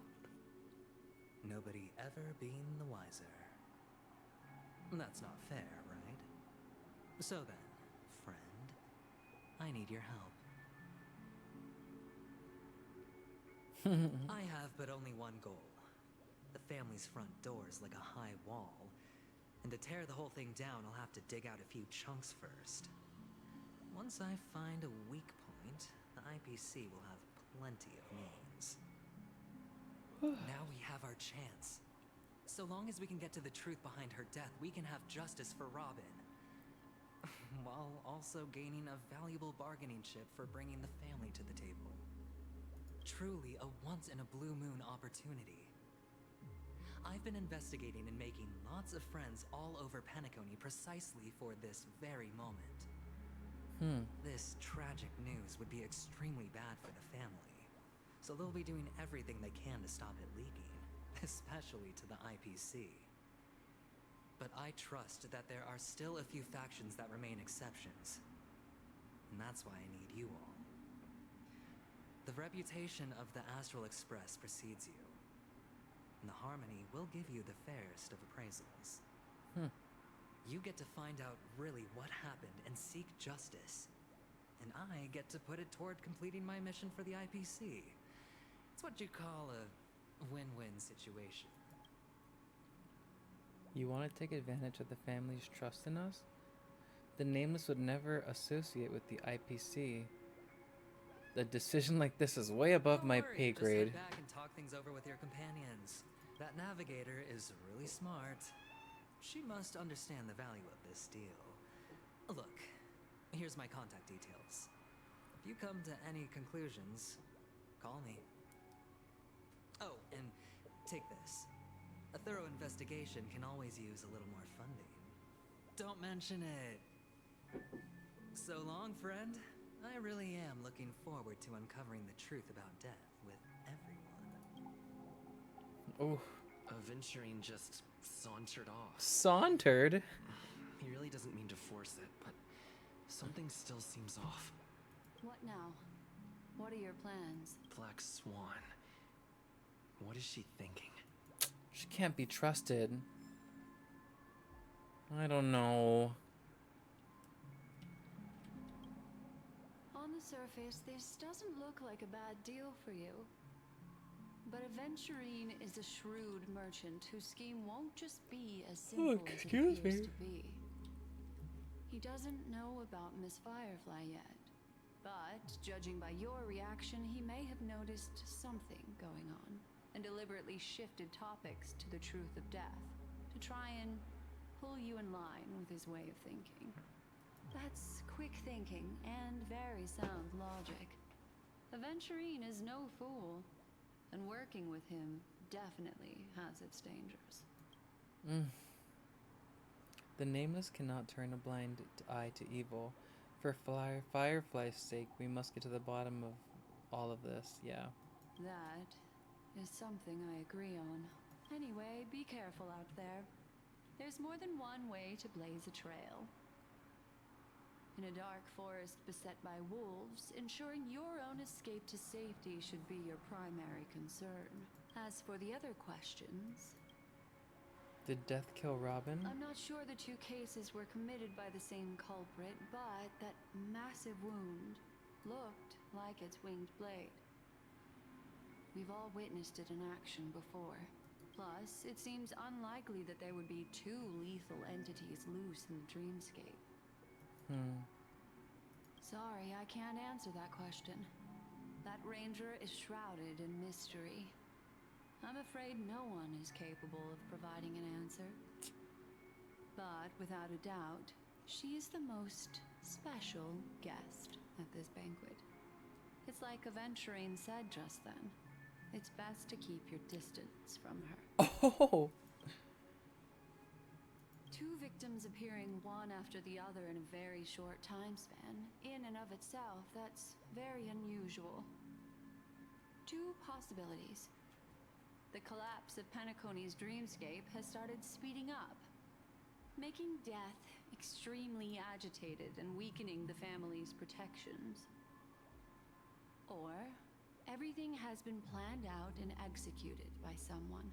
Nobody ever being the wiser. That's not fair, right? So then, friend, I need your help. I have but only one goal. The family's front door is like a high wall, and to tear the whole thing down, I'll have to dig out a few chunks first. Once I find a weak point, the IPC will have plenty of means. Now we have our chance. So long as we can get to the truth behind her death, we can have justice for Robin. While also gaining a valuable bargaining chip for bringing the family to the table. Truly a once-in-a-blue-moon opportunity. I've been investigating and making lots of friends all over Penacony precisely for this very moment. This tragic news would be extremely bad for the family, so they'll be doing everything they can to stop it leaking, especially to the IPC. But I trust that there are still a few factions that remain exceptions, and that's why I need you all. The reputation of the Astral Express precedes you, and the Harmony will give you the fairest of appraisals. You get to find out really what happened and seek justice, and I get to put it toward completing my mission for the IPC. It's what you call a win-win situation. You want to take advantage of the family's trust in us? The Nameless would never associate with the IPC. A decision like this is way above Don't my worry, pay just grade. head back and talk things over with your companions. That navigator is really smart. She must understand the value of this deal. Look, here's my contact details. If you come to any conclusions, call me. Oh, and take this. A thorough investigation can always use a little more funding. Don't mention it. So long, friend. I really am looking forward to uncovering the truth about death with everyone. Oh, Aventurine just sauntered off. sauntered? He really doesn't mean to force it, but something still seems off. What now? What are your plans? Black Swan. What is she thinking? She can't be trusted. I don't know. On the surface, this doesn't look like a bad deal for you. But Aventurine is a shrewd merchant whose scheme won't just be as simple as it excuse appears me. to be. He doesn't know about Miss Firefly yet, but judging by your reaction, he may have noticed something going on and deliberately shifted topics to the truth of death to try and pull you in line with his way of thinking. That's quick thinking and very sound logic. Aventurine is no fool, and working with him definitely has its dangers. The Nameless cannot turn a blind eye to evil. For Firefly's sake, we must get to the bottom of all of this, yeah. That is something I agree on. Anyway, be careful out there. There's more than one way to blaze a trail. In a dark forest beset by wolves, ensuring your own escape to safety should be your primary concern. As for the other questions, Did death kill Robin? I'm not sure the two cases were committed by the same culprit, but that massive wound looked like its winged blade. We've all witnessed it in action before. Plus, it seems unlikely that there would be two lethal entities loose in the dreamscape. Sorry, I can't answer that question. That ranger is shrouded in mystery. I'm afraid no one is capable of providing an answer. But without a doubt, she is the most special guest at this banquet. It's like Aventurine said just then. It's best to keep your distance from her. Oh! Two victims appearing one after the other in a very short time span, in and of itself, that's very unusual. Two possibilities. The collapse of Penacony's dreamscape has started speeding up, making death extremely agitated and weakening the family's protections. Or everything has been planned out and executed by someone.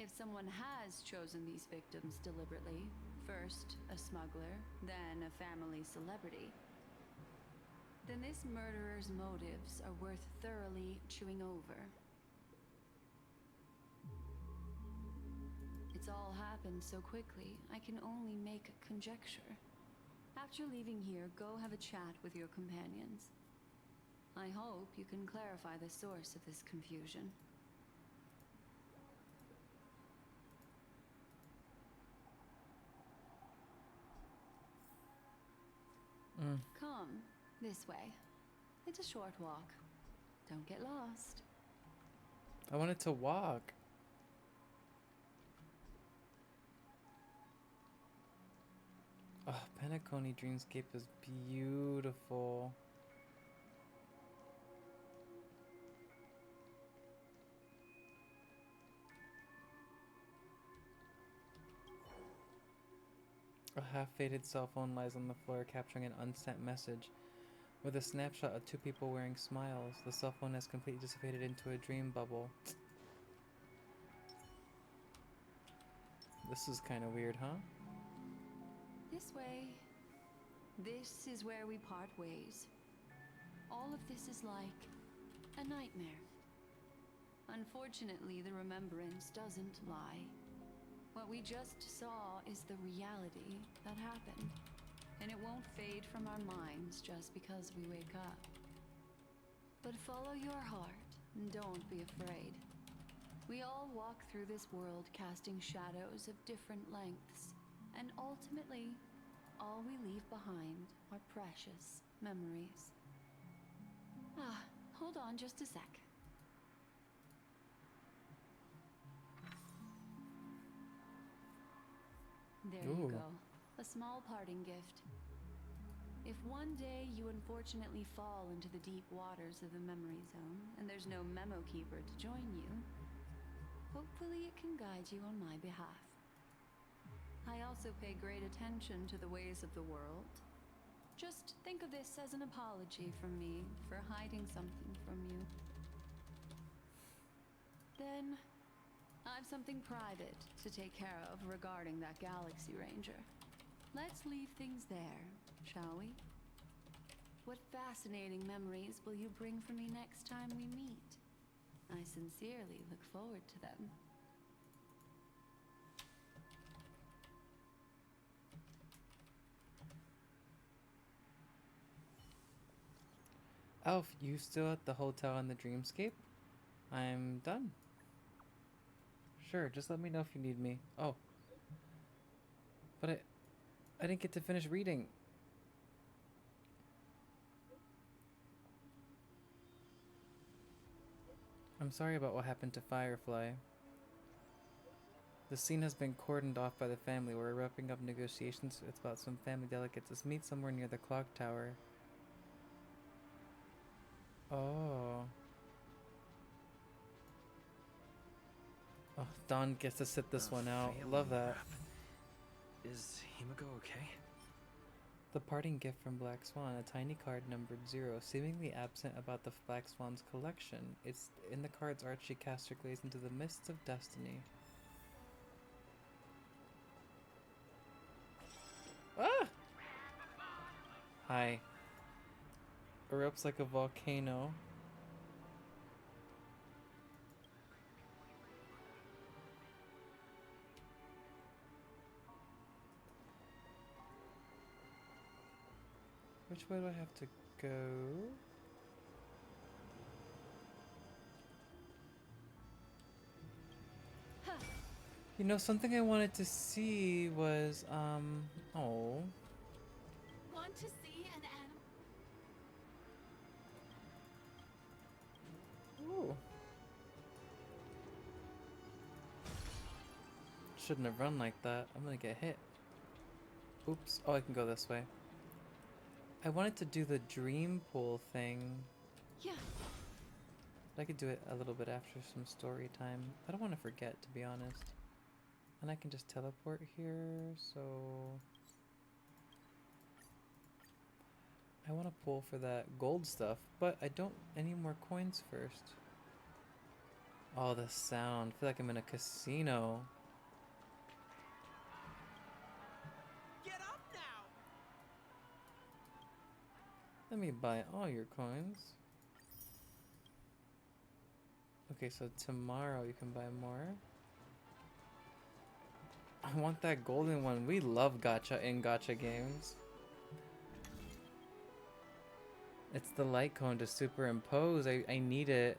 If someone has chosen these victims deliberately, first a smuggler, then a family celebrity, then this murderer's motives are worth thoroughly chewing over. It's all happened so quickly, I can only make conjecture. After leaving here, go have a chat with your companions. I hope you can clarify the source of this confusion. Come, this way. It's a short walk. Don't get lost. I wanted to walk. Oh, Penacony Dreamscape is beautiful. A half-faded cell phone lies on the floor, capturing an unsent message. With a snapshot of two people wearing smiles, the cell phone has completely dissipated into a dream bubble. This is kind of weird, huh? This way. This is where we part ways. All of this is like a nightmare. Unfortunately, the remembrance doesn't lie. What we just saw is the reality that happened. And it won't fade from our minds just because we wake up. But follow your heart and don't be afraid. We all walk through this world casting shadows of different lengths. And ultimately, all we leave behind are precious memories. Hold on just a sec. There you Ooh. go. A small parting gift. If one day you unfortunately fall into the deep waters of the memory zone and there's no memo keeper to join you, hopefully it can guide you on my behalf. I also pay great attention to the ways of the world. Just think of this as an apology from me for hiding something from you. Then, I've something private to take care of regarding that Galaxy Ranger. Let's leave things there, shall we? What fascinating memories will you bring for me next time we meet? I sincerely look forward to them. Elf, you still at the hotel in the dreamscape? I'm done. Sure, just let me know if you need me. Oh. But I didn't get to finish reading. I'm sorry about what happened to Firefly. The scene has been cordoned off by the family. We're wrapping up negotiations. It's about some family delegates. Let's meet somewhere near the clock tower. Oh. Oh, Dawn gets to sit this one out. Love that. Crap. Is Himiko okay? The parting gift from Black Swan, a tiny card numbered 0, seemingly absent about the Black Swan's collection. It's in the card's art she casts her glaze into the mists of destiny. Ah! Hi. Erupts like a volcano. Which way do I have to go? You know, something I wanted to see was, oh. Want to see an animal? Ooh. Shouldn't have run like that. I'm gonna get hit. Oops. Oh, I can go this way. I wanted to do the dream pool thing. Yeah. But I could do it a little bit after some story time. I don't want to forget, to be honest. And I can just teleport here, so... I want to pull for that gold stuff, but I don't... I need more coins first. Oh, the sound. I feel like I'm in a casino. Get up now! Let me buy all your coins. Okay, so tomorrow you can buy more. I want that golden one. We love gacha in gacha games. It's the light cone to superimpose. I need it.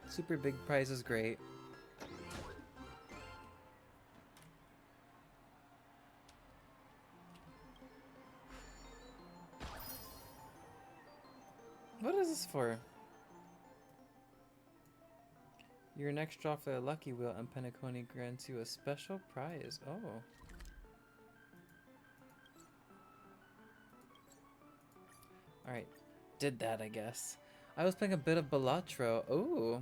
Super big prize is great. What is this for? Your next draw for the lucky wheel and Penacony grants you a special prize. Oh. Alright. Did that, I guess. I was playing a bit of Balatro. Ooh.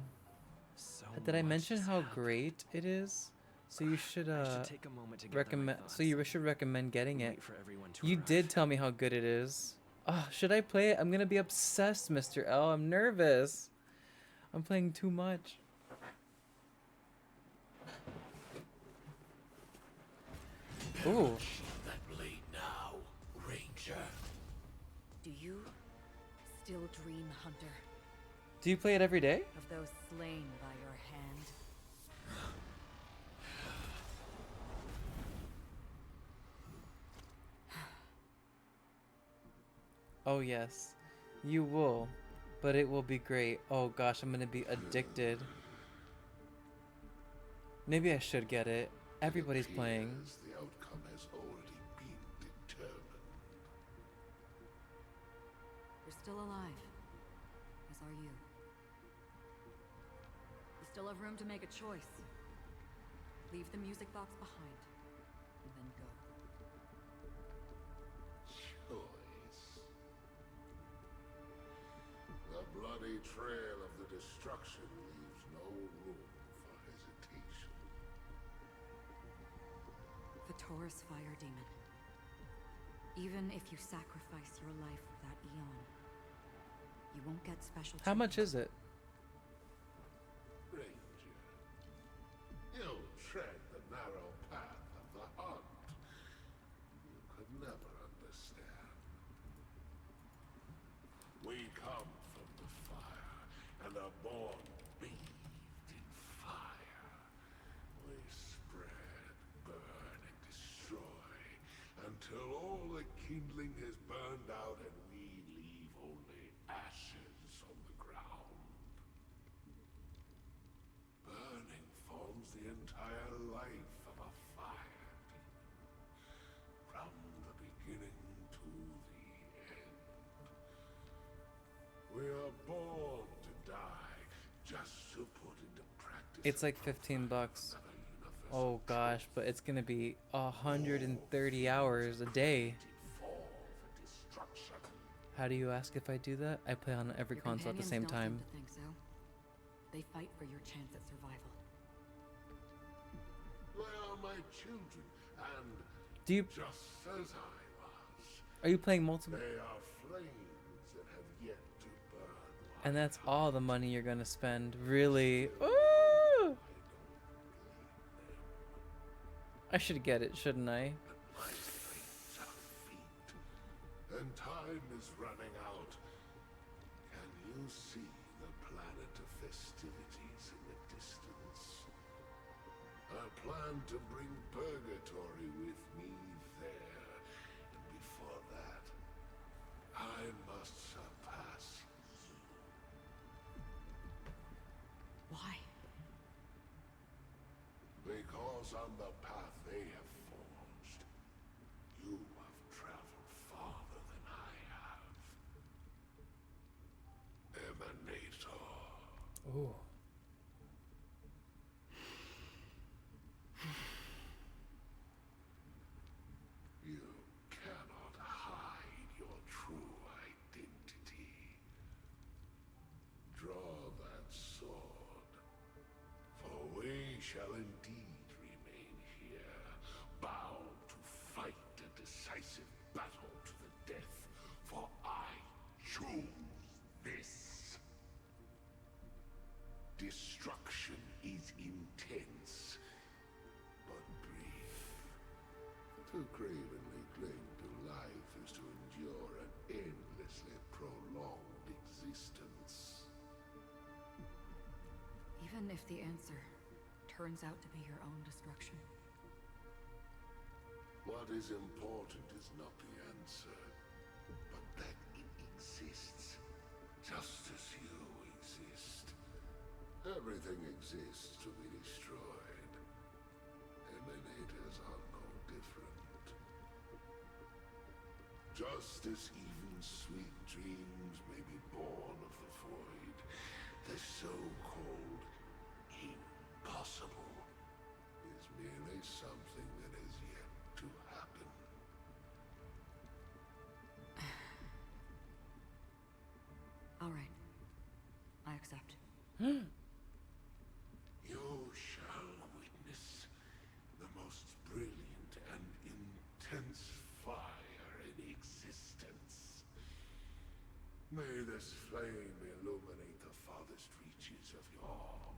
So Did I much mention has how happened. great it is? So you should I should take a moment to gather my recommend thoughts. so you should recommend getting it. Wait for everyone to You arrive. did tell me how good it is. Oh, should I play it? I'm gonna be obsessed, Mr. L. I'm nervous. I'm playing too much. Ooh. That blade now, Ranger. Do you still dream, Hunter, Do you play it every day? of those slain by your hand? Oh yes. You will. But it will be great. Oh gosh, I'm gonna be addicted. Maybe I should get it. Everybody's playing. Yes, the outcome has already been determined. You're still alive, as are you. You still have room to make a choice. Leave the music box behind, and then go. Choice. The bloody trail of the destruction leaves no room for hesitation. The Taurus Fire Demon. Even if you sacrifice your life for that eon, you won't get special How much treatment. is it? Ranger, you tread the narrow path of the hunt. You could never understand. We come from the fire and are born bathed in fire. We spread, burn, and destroy until all the kindling has burned out and we leave only ashes on the ground. Burning forms the entire life of a fire demon, from the beginning to the end. We are born to die, just to put into practice. It's like 15 bucks. another universal Oh gosh, but it's gonna be 130 hours a day. for the destruction. How do you ask if I do that? I play on every Your console at the companions same don't time. seem to think so. They fight for your chance at survival. They are my children, and Do you just as I was, are you playing multiple? they are flames that have yet to burn. And that's all the money you're gonna spend, really? Ooh! I don't blame them. I should get it, shouldn't I? My flames are feet, and time is running out. Can you see the planet of festivities in the distance? I plan to bring purgatory with me there, and before that, I must surpass you. Why? Because on the path they have forged, you have traveled farther than I have. Emanator. Ooh. You cannot hide your true identity. Draw that sword, for we shall indeed remain battle to the death, for I choose this. Destruction is intense, but brief. To cravenly cling to life is to endure an endlessly prolonged existence. Even if the answer turns out to be your own destruction. What is important is not the answer, but that it exists, just as you exist. Everything exists to be destroyed. Emanators are no different. Just as even sweet dreams may be born of the void, the so-called impossible is merely something that has yet to happen. All right. I accept. You shall witness the most brilliant and intense fire in existence. May this flame illuminate the farthest reaches of your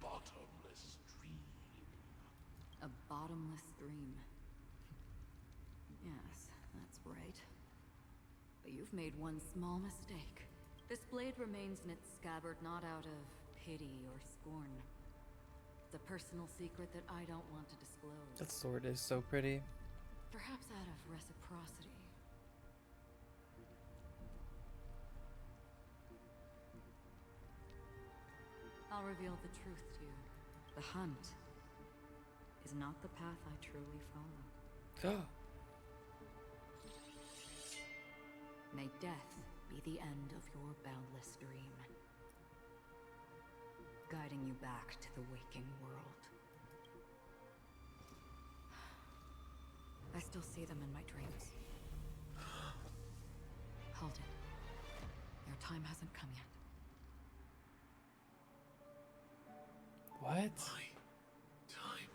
bottomless dream. A bottomless stream. Yes, that's right. But you've made one small mistake. This blade remains in its scabbard not out of pity or scorn. It's a personal secret that I don't want to disclose. That sword is so pretty. Perhaps out of reciprocity. I'll reveal the truth to you. The hunt is not the path I truly follow. May death be the end of your boundless dream, guiding you back to the waking world. I still see them in my dreams. Hold it. Your time hasn't come yet. What? My time.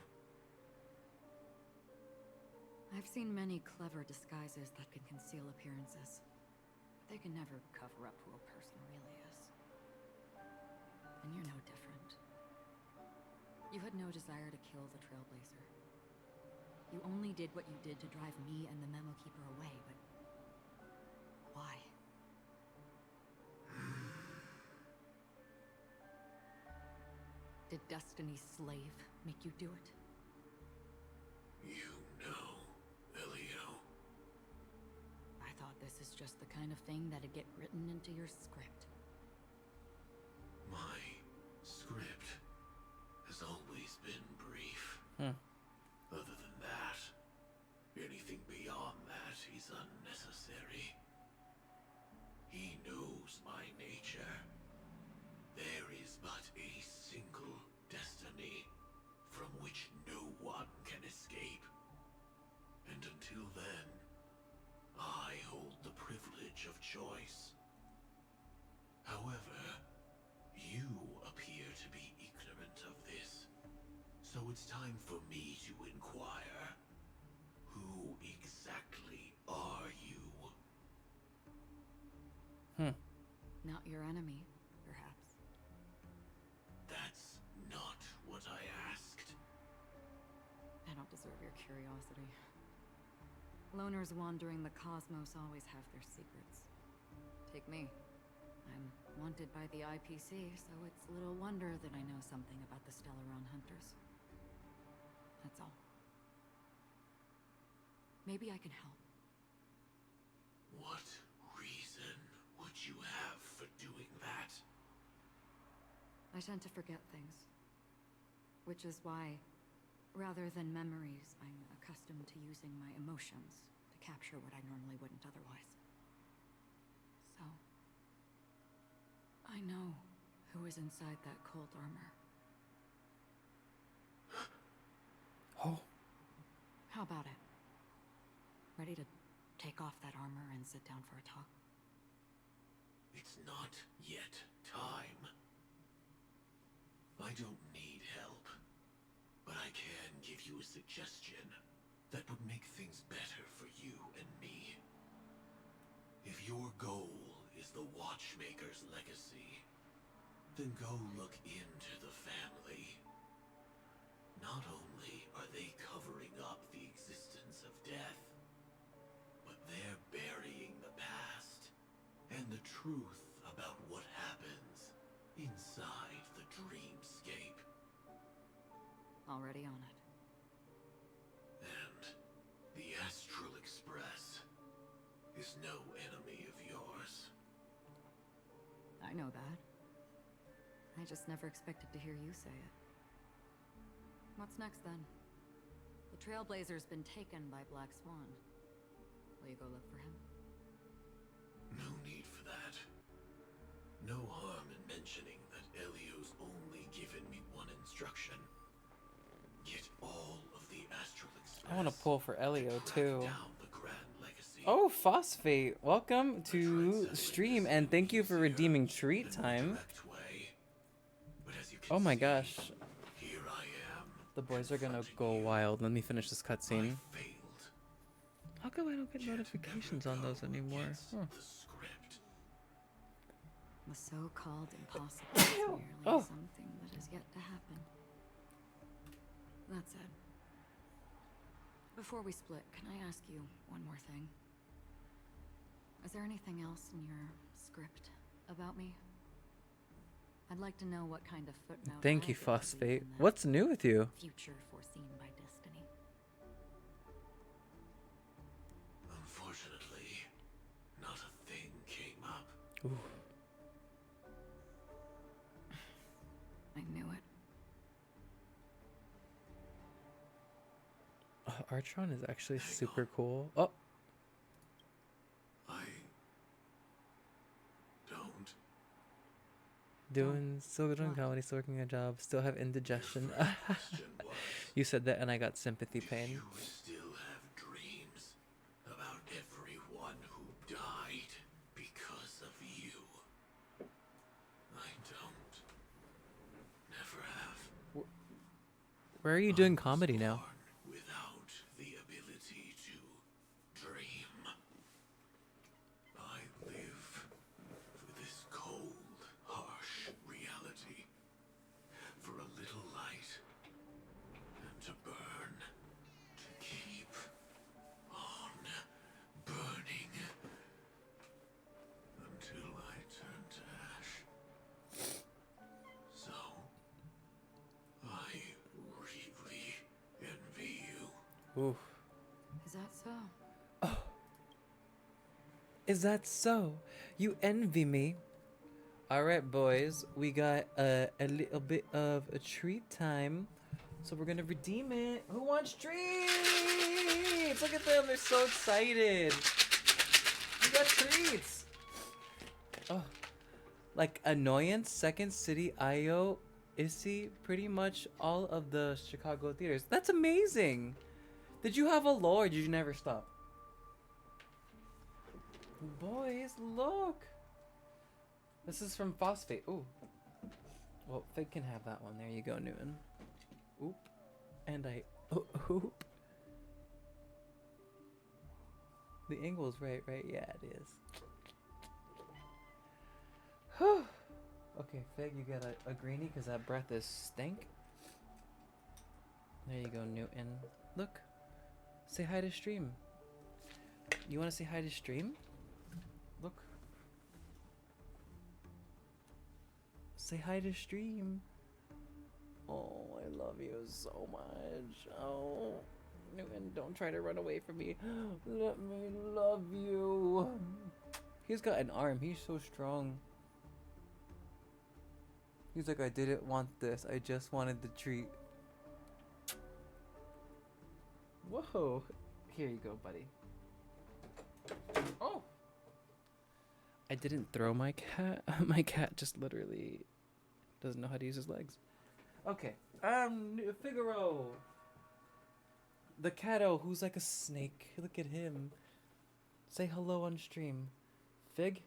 I've seen many clever disguises that can conceal appearances, but they can never cover up who a person really is. And you're no different. You had no desire to kill the trailblazer. You only did what you did to drive me and the Memo Keeper away, but why? Did Destiny's slave make you do it? You know, Elio. I thought this is just the kind of thing that'd get written into your script. My script has always been brief. Other than that, anything beyond that is unnecessary. He knows my nature. There is but a single destiny from which no one can escape. And until then, I hold the privilege of choice. However, you appear to be ignorant of this, so it's time for me to inquire. Who exactly are you? Not your enemy, perhaps. That's not what I asked. I don't deserve your curiosity. Loners wandering the cosmos always have their secrets. Take me. I'm wanted by the IPC, so it's little wonder that I know something about the Stellaron Hunters. That's all. Maybe I can help. What reason would you have for doing that? I tend to forget things. Which is why, rather than memories, I'm accustomed to using my emotions to capture what I normally wouldn't otherwise. So, I know who is inside that cold armor. Oh. How about it? Ready to take off that armor and sit down for a talk? It's not yet time. I don't need help, but I can give you a suggestion that would make things better for you and me. your goal is the Watchmaker's legacy, then go look into the family. Not only are they covering up the existence of death, but they're burying the past and the truth about what happens inside the dreamscape. Already on it. And the Astral Express is no enemy of yours. I know that. I just never expected to hear you say it. What's next then? The trailblazer's been taken by Black Swan. Will you go look for him? No need for that. No harm in mentioning that Elio's only given me one instruction. Get all of the Astral Express. I want to pull for Elio too. Down the Grand Legacy. Oh, Phosphate, welcome to stream and thank you for redeeming treat time. Oh my gosh. Here I am. The boys are gonna go wild. Let me finish this cutscene. How come I don't get notifications on those anymore? Huh. The so-called impossible is merely something that is yet to happen. That said, before we split, can I ask you one more thing? Is there anything else in your script about me? I'd like to know what kind of footnote. Thank you, Phosphate. What's new with you? Future foreseen by destiny. Unfortunately, not a thing came up. Ooh. I knew it. Artron is actually super cool. Oh. I don't. Still doing comedy, still working a job, still have indigestion. You said that and I got sympathy pain. You still have dreams about everyone who died because of you. I don't. Never have. Where are you doing comedy now? Without the ability to dream. I live for this cold, harsh reality. For a little light. And to burn. To keep on burning. Until I turn to ash. So, I really envy you. Ooh. Is that so? Oh. Is that so? You envy me? Alright, boys. We got a little bit of a treat time. So we're gonna redeem it. Who wants treats? Look at them. They're so excited. We got treats. Oh. Like Annoyance, Second City, IO, Issy, pretty much all of the Chicago theaters. That's amazing. Did you have a lull or did you never stop? Boys, look. This is from Phosphate. Ooh. Well, Fig can have that one. There you go, Newton. Oop. And I... Oop. The angle's right? Yeah, it is. Whew. Okay, Fig, you got a greenie because that breath is stank. There you go, Newton. Look. Say hi to stream. You want to say hi to stream? Look. Say hi to stream. Oh, I love you so much. Oh, Newton, don't try to run away from me. Let me love you. He's got an arm. He's so strong. He's like, I didn't want this. I just wanted the treat. Whoa. Here you go, buddy. Oh. I didn't throw my cat. My cat just literally doesn't know how to use his legs. Okay. Figaro. The catto who's like a snake. Look at him. Say hello on stream. Fig?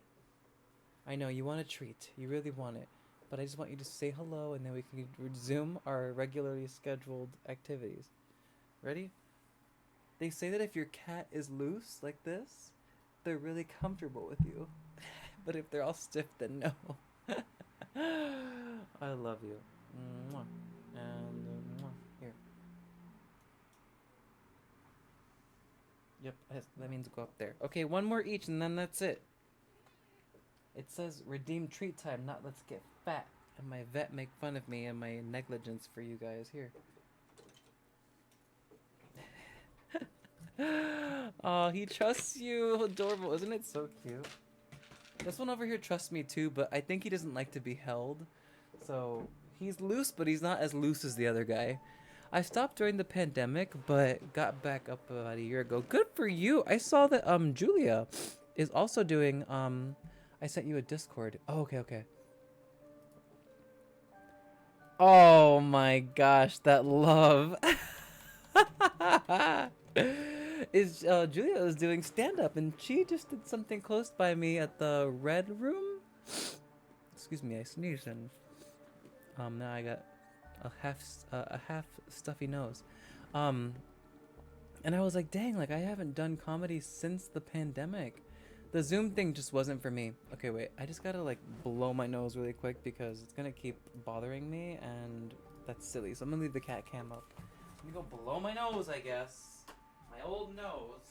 I know you want a treat. You really want it. But I just want you to say hello and then we can resume our regularly scheduled activities. Ready? They say that if your cat is loose like this, they're really comfortable with you. But if they're all stiff, then no. I love you. Mwah. And mwah. Here. Yep, that means go up there. Okay, one more each, and then that's it. It says redeem treat time, not let's get fat. And my vet make fun of me and my negligence for you guys. Here. Oh, he trusts you. Adorable. Isn't it so cute? This one over here trusts me too, but I think he doesn't like to be held. So he's loose, but he's not as loose as the other guy. I stopped during the pandemic, but got back up about a year ago. Good for you. I saw that Julia is also doing I sent you a Discord. Oh, okay. Oh my gosh, that love. Is Julia is doing stand-up, and she just did something close by me at the Red Room. Excuse me, I sneezed, and now I got a half stuffy nose. And I was like, dang, like I haven't done comedy since the pandemic. The Zoom thing just wasn't for me. Okay, wait, I just gotta like blow my nose really quick because it's gonna keep bothering me, and that's silly. So I'm gonna leave the cat cam up. I'm gonna go blow my nose, I guess. My old nose.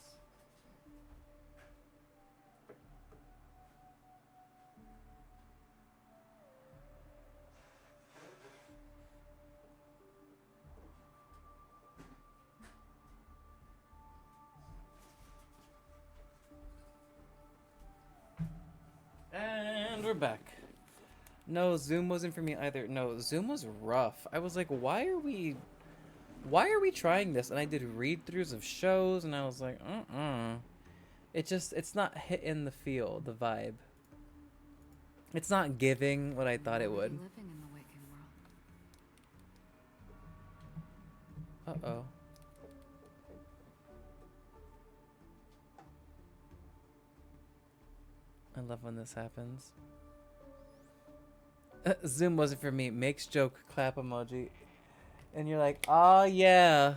And we're back. No, Zoom wasn't for me either. No, Zoom was rough. I was like, why are we trying this? And I did read-throughs of shows, and I was like, it's not hitting the feel, the vibe. It's not giving what I thought it would. Living in the waking world. Uh-oh. I love when this happens. Zoom wasn't for me. Makes joke, clap emoji. And you're like, oh yeah.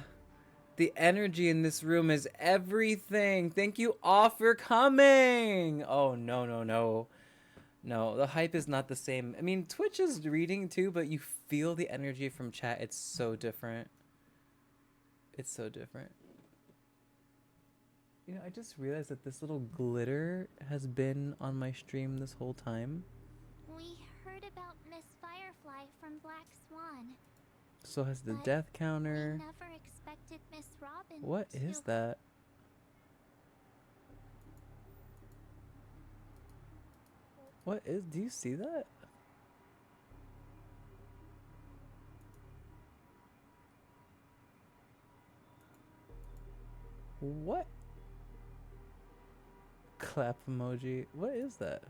The energy in this room is everything. Thank you all for coming. Oh, no. No, the hype is not the same. I mean, Twitch is reading too, but you feel the energy from chat. It's so different. It's so different. You know, I just realized that this little glitter has been on my stream this whole time. We heard about Miss Firefly from Black Swan. So has the But death counter. We never expected Miss Robin What is that? What is, do you see that? What? Clap emoji. What is that?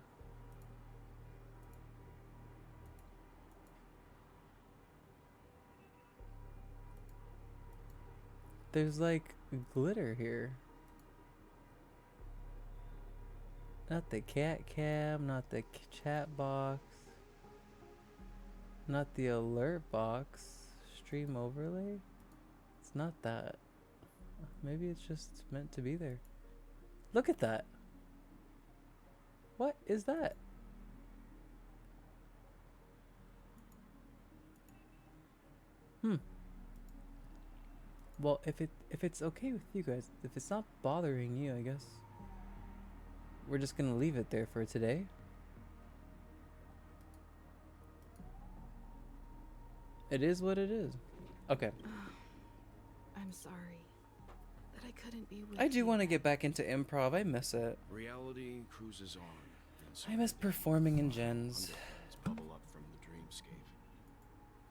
There's like glitter here. Not the cat cam, not the chat box, not the alert box, stream overlay. It's not that. Maybe it's just meant to be there. Look at that. What is that? Well, if it's okay with you guys, if it's not bothering you, I guess we're just gonna leave it there for today. It is what it is. Okay. I'm sorry that I couldn't be with I do want to get back into improv. I miss it. Reality cruises on. I miss performing in gens. Bubble up from the dreamscape.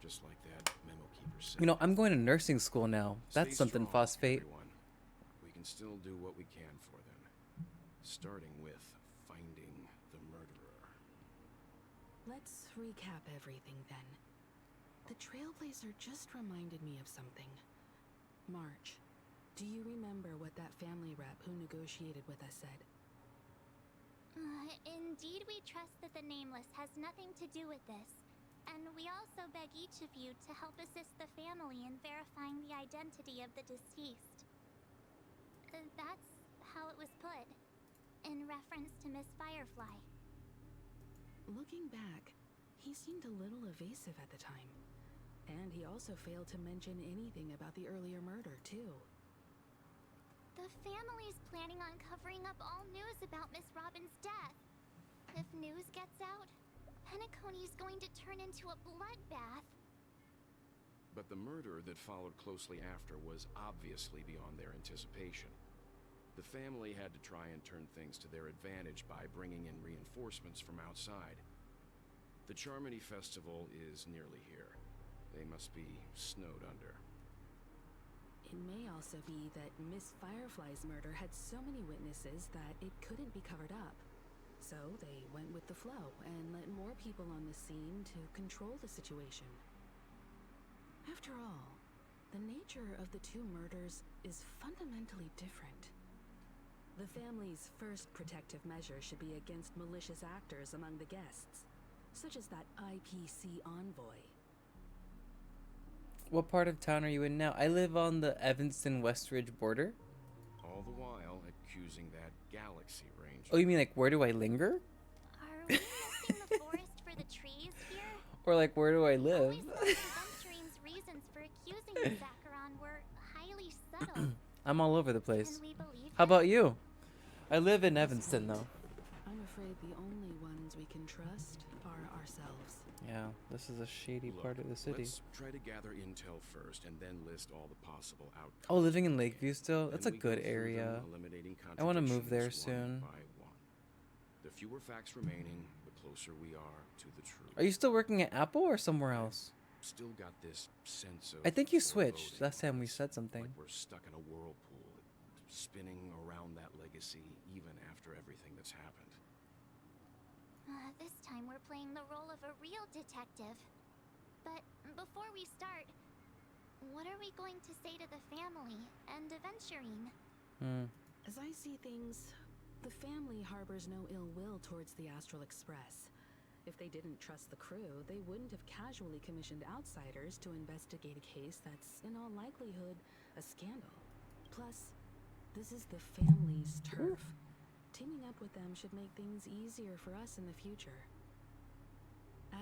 Just like that memo keeper said. You know, I'm going to nursing school now. That's Stay something, strong, Phosphate. everyone. We can still do what we can for them. Starting with finding the murderer. Let's recap everything then. The trailblazer just reminded me of something. March, do you remember what that family rep who negotiated with us said? Indeed, we trust that the Nameless has nothing to do with this. And we also beg each of you to help assist the family in verifying the identity of the deceased. That's how it was put. In reference to Miss Firefly. Looking back, he seemed a little evasive at the time. And he also failed to mention anything about the earlier murder, too. The family's planning on covering up all news about Miss Robin's death. If news gets out, Penacony's going to turn into a bloodbath. But the murder that followed closely after was obviously beyond their anticipation. The family had to try and turn things to their advantage by bringing in reinforcements from outside. The Charmony Festival is nearly here. They must be snowed under. It may also be that Miss Firefly's murder had so many witnesses that it couldn't be covered up. So they went with the flow and let more people on the scene to control the situation. After all, the nature of the two murders is fundamentally different. The family's first protective measure should be against malicious actors among the guests, such as that IPC envoy. What part of town are you in now? I live on the Evanston-Westridge border. All the while accusing that Galaxy Ranger. Oh, you mean like where do I linger? Are we missing the forest for the trees here? Or like where do I live? Always thought Adventurine's reasons for accusing the Zacharon were highly subtle. I'm all over the place. Can we believe How him? about you? I live in Evanston though. I'm afraid the only ones we can trust are ourselves. Yeah, this is a shady Look, part of the city. Let's try to gather intel first and then list all the possible outcomes. Oh, living in Lakeview still? That's a Then we go good through area. them, eliminating I want to move there contradictions one soon. by one. The fewer facts remaining, the closer we are to the truth. Are you still working at Apple or somewhere else? Still got this sense of I think you switched foreboding last time we on us, said something. Like we're stuck in a whirlpool, spinning around that legacy even after everything that's happened. This time we're playing the role of a real detective. But before we start, what are we going to say to the family and Adventurine? As I see things, the family harbors no ill will towards the Astral Express. If they didn't trust the crew, they wouldn't have casually commissioned outsiders to investigate a case that's, in all likelihood, a scandal. Plus, this is the family's turf. Teaming up with them should make things easier for us in the future.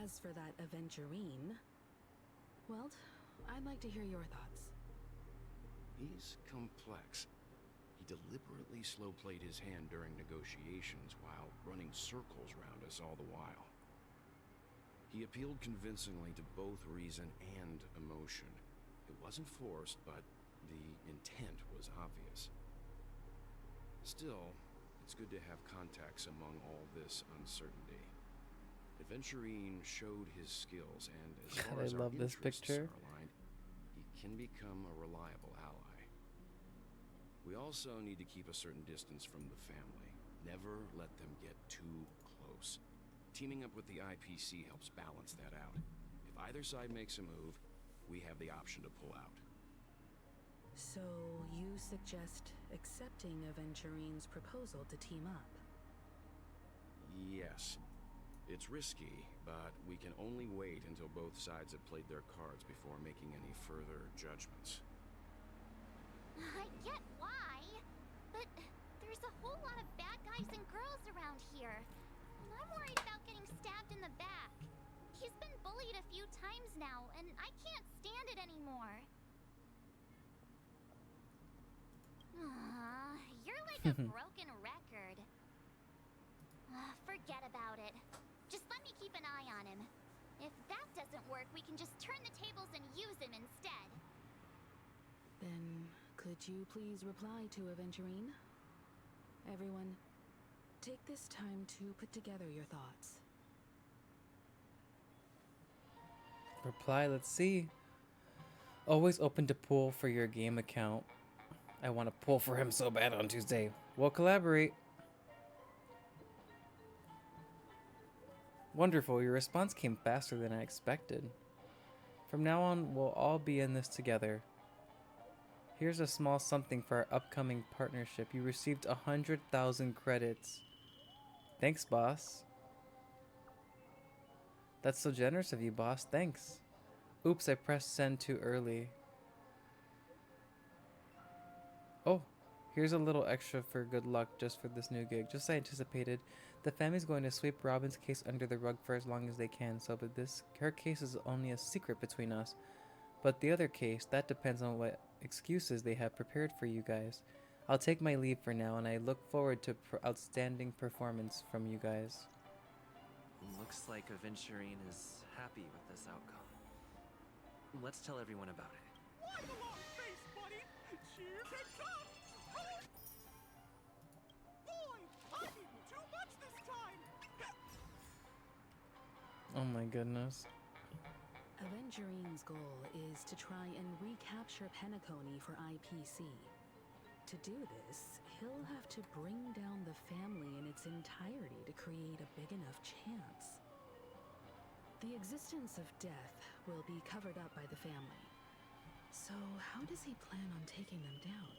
As for that Adventurine, well, I'd like to hear your thoughts. He's complex. He deliberately slow-played his hand during negotiations while running circles around us all the while. He appealed convincingly to both reason and emotion. It wasn't forced, but the intent was obvious. Still, it's good to have contacts among all this uncertainty. Adventurine showed his skills, and as God, far as I our love this interests picture. are aligned, he can become a reliable ally. We also need to keep a certain distance from the family. Never let them get too close. Teaming up with the IPC helps balance that out. If either side makes a move, we have the option to pull out. So, you suggest accepting Adventurine's proposal to team up? Yes. It's risky, but we can only wait until both sides have played their cards before making any further judgments. I get why, but there's a whole lot of bad guys and girls around here, and I'm worried about getting stabbed in the back. He's been bullied a few times now, and I can't stand it anymore. You're like a broken record. Forget about it. Just let me keep an eye on him. If that doesn't work, we can just turn the tables and use him instead. Then, could you please reply to Adventurine? Everyone, take this time to put together your thoughts. Reply, let's see. Always open to pull for your game account. I want to pull for him so bad on Tuesday. We'll collaborate. Wonderful, your response came faster than I expected. From now on, we'll all be in this together. Here's a small something for our upcoming partnership. You received 100,000 credits. Thanks, boss. That's so generous of you, boss. Thanks. Oops, I pressed send too early. Oh, Here's a little extra for good luck just for this new gig. Just as I anticipated, the family's going to sweep Robin's case under the rug for as long as they can, so but her case is only a secret between us. But the other case, that depends on what excuses they have prepared for you guys. I'll take my leave for now, and I look forward to outstanding performance from you guys. Looks like Aventurine is happy with this outcome. Let's tell everyone about it. Why the long face, buddy? Cheers and come! Boy, I'm eating too much this time! Oh my goodness. Aventurine's goal is to try and recapture Penacony for IPC. To do this, he'll have to bring down the family in its entirety to create a big enough chance. The existence of death will be covered up by the family. So how does he plan on taking them down?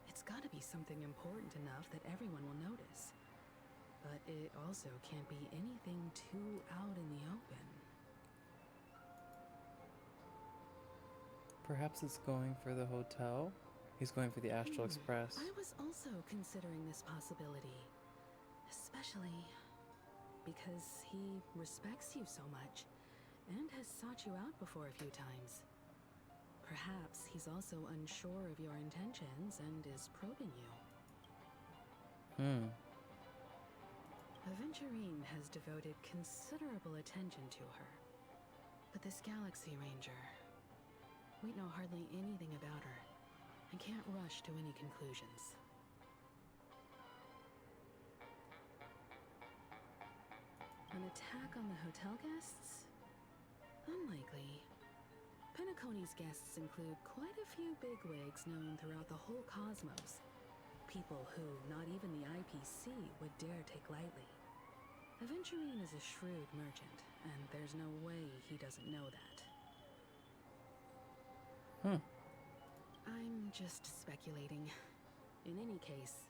It's gotta be something important enough that everyone will notice. But it also can't be anything too out in the open. Perhaps it's going for the hotel? He's going for the Astral Express. I was also considering this possibility. Especially because he respects you so much and has sought you out before a few times. Perhaps he's also unsure of your intentions and is probing you. Aventurine has devoted considerable attention to her. But this Galaxy Ranger, we know hardly anything about her and can't rush to any conclusions. An attack on the hotel guests? Unlikely. Penacony's guests include quite a few bigwigs known throughout the whole cosmos. People who not even the IPC would dare take lightly. Aventurine is a shrewd merchant, and there's no way he doesn't know that. I'm just speculating. In any case,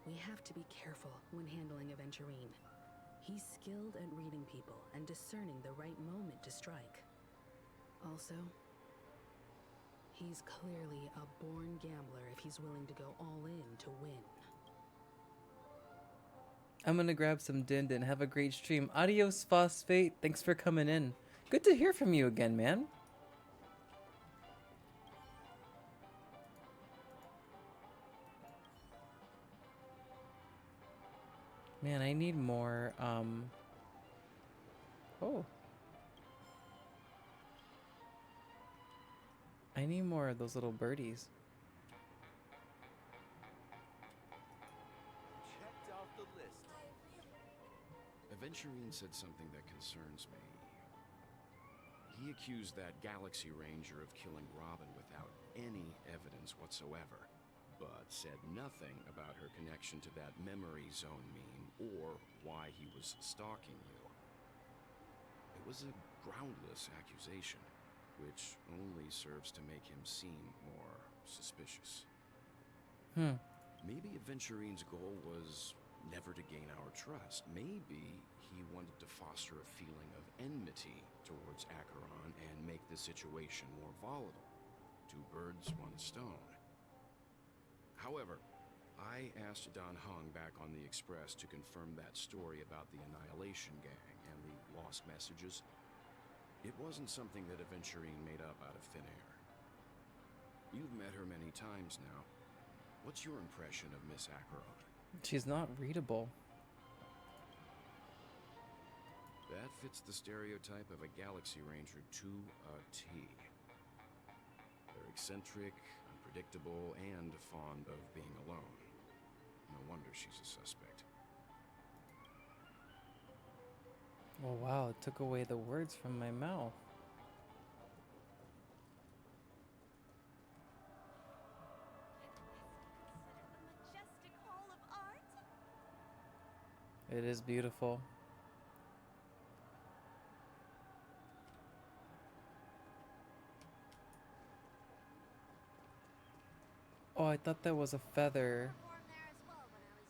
we have to be careful when handling Aventurine. He's skilled at reading people and discerning the right moment to strike. Also, he's clearly a born gambler if he's willing to go all in to win. I'm gonna grab some din din. Have a great stream. Adios, Phosphate. Thanks for coming in. Good to hear from you again, man. Man, I need more, oh. I need more of those little birdies. Checked off the list. Aventurine said something that concerns me. He accused that Galaxy Ranger of killing Robin without any evidence whatsoever, but said nothing about her connection to that memory zone meme or why he was stalking you. It was a groundless accusation, which only serves to make him seem more suspicious. Maybe Aventurine's goal was never to gain our trust. Maybe he wanted to foster a feeling of enmity towards Acheron and make the situation more volatile. Two birds, one stone. However, I asked Don Hung back on the Express to confirm that story about the Annihilation Gang and the lost messages. It wasn't something that Aventurine made up out of thin air. You've met her many times now. What's your impression of Miss Acheron? She's not readable. That fits the stereotype of a Galaxy Ranger to a T. They're eccentric, unpredictable, and fond of being alone. No wonder she's a suspect. Oh wow, it took away the words from my mouth. The majestic hall of art? It is beautiful. Oh, I thought that was a feather. Performed there as well when I was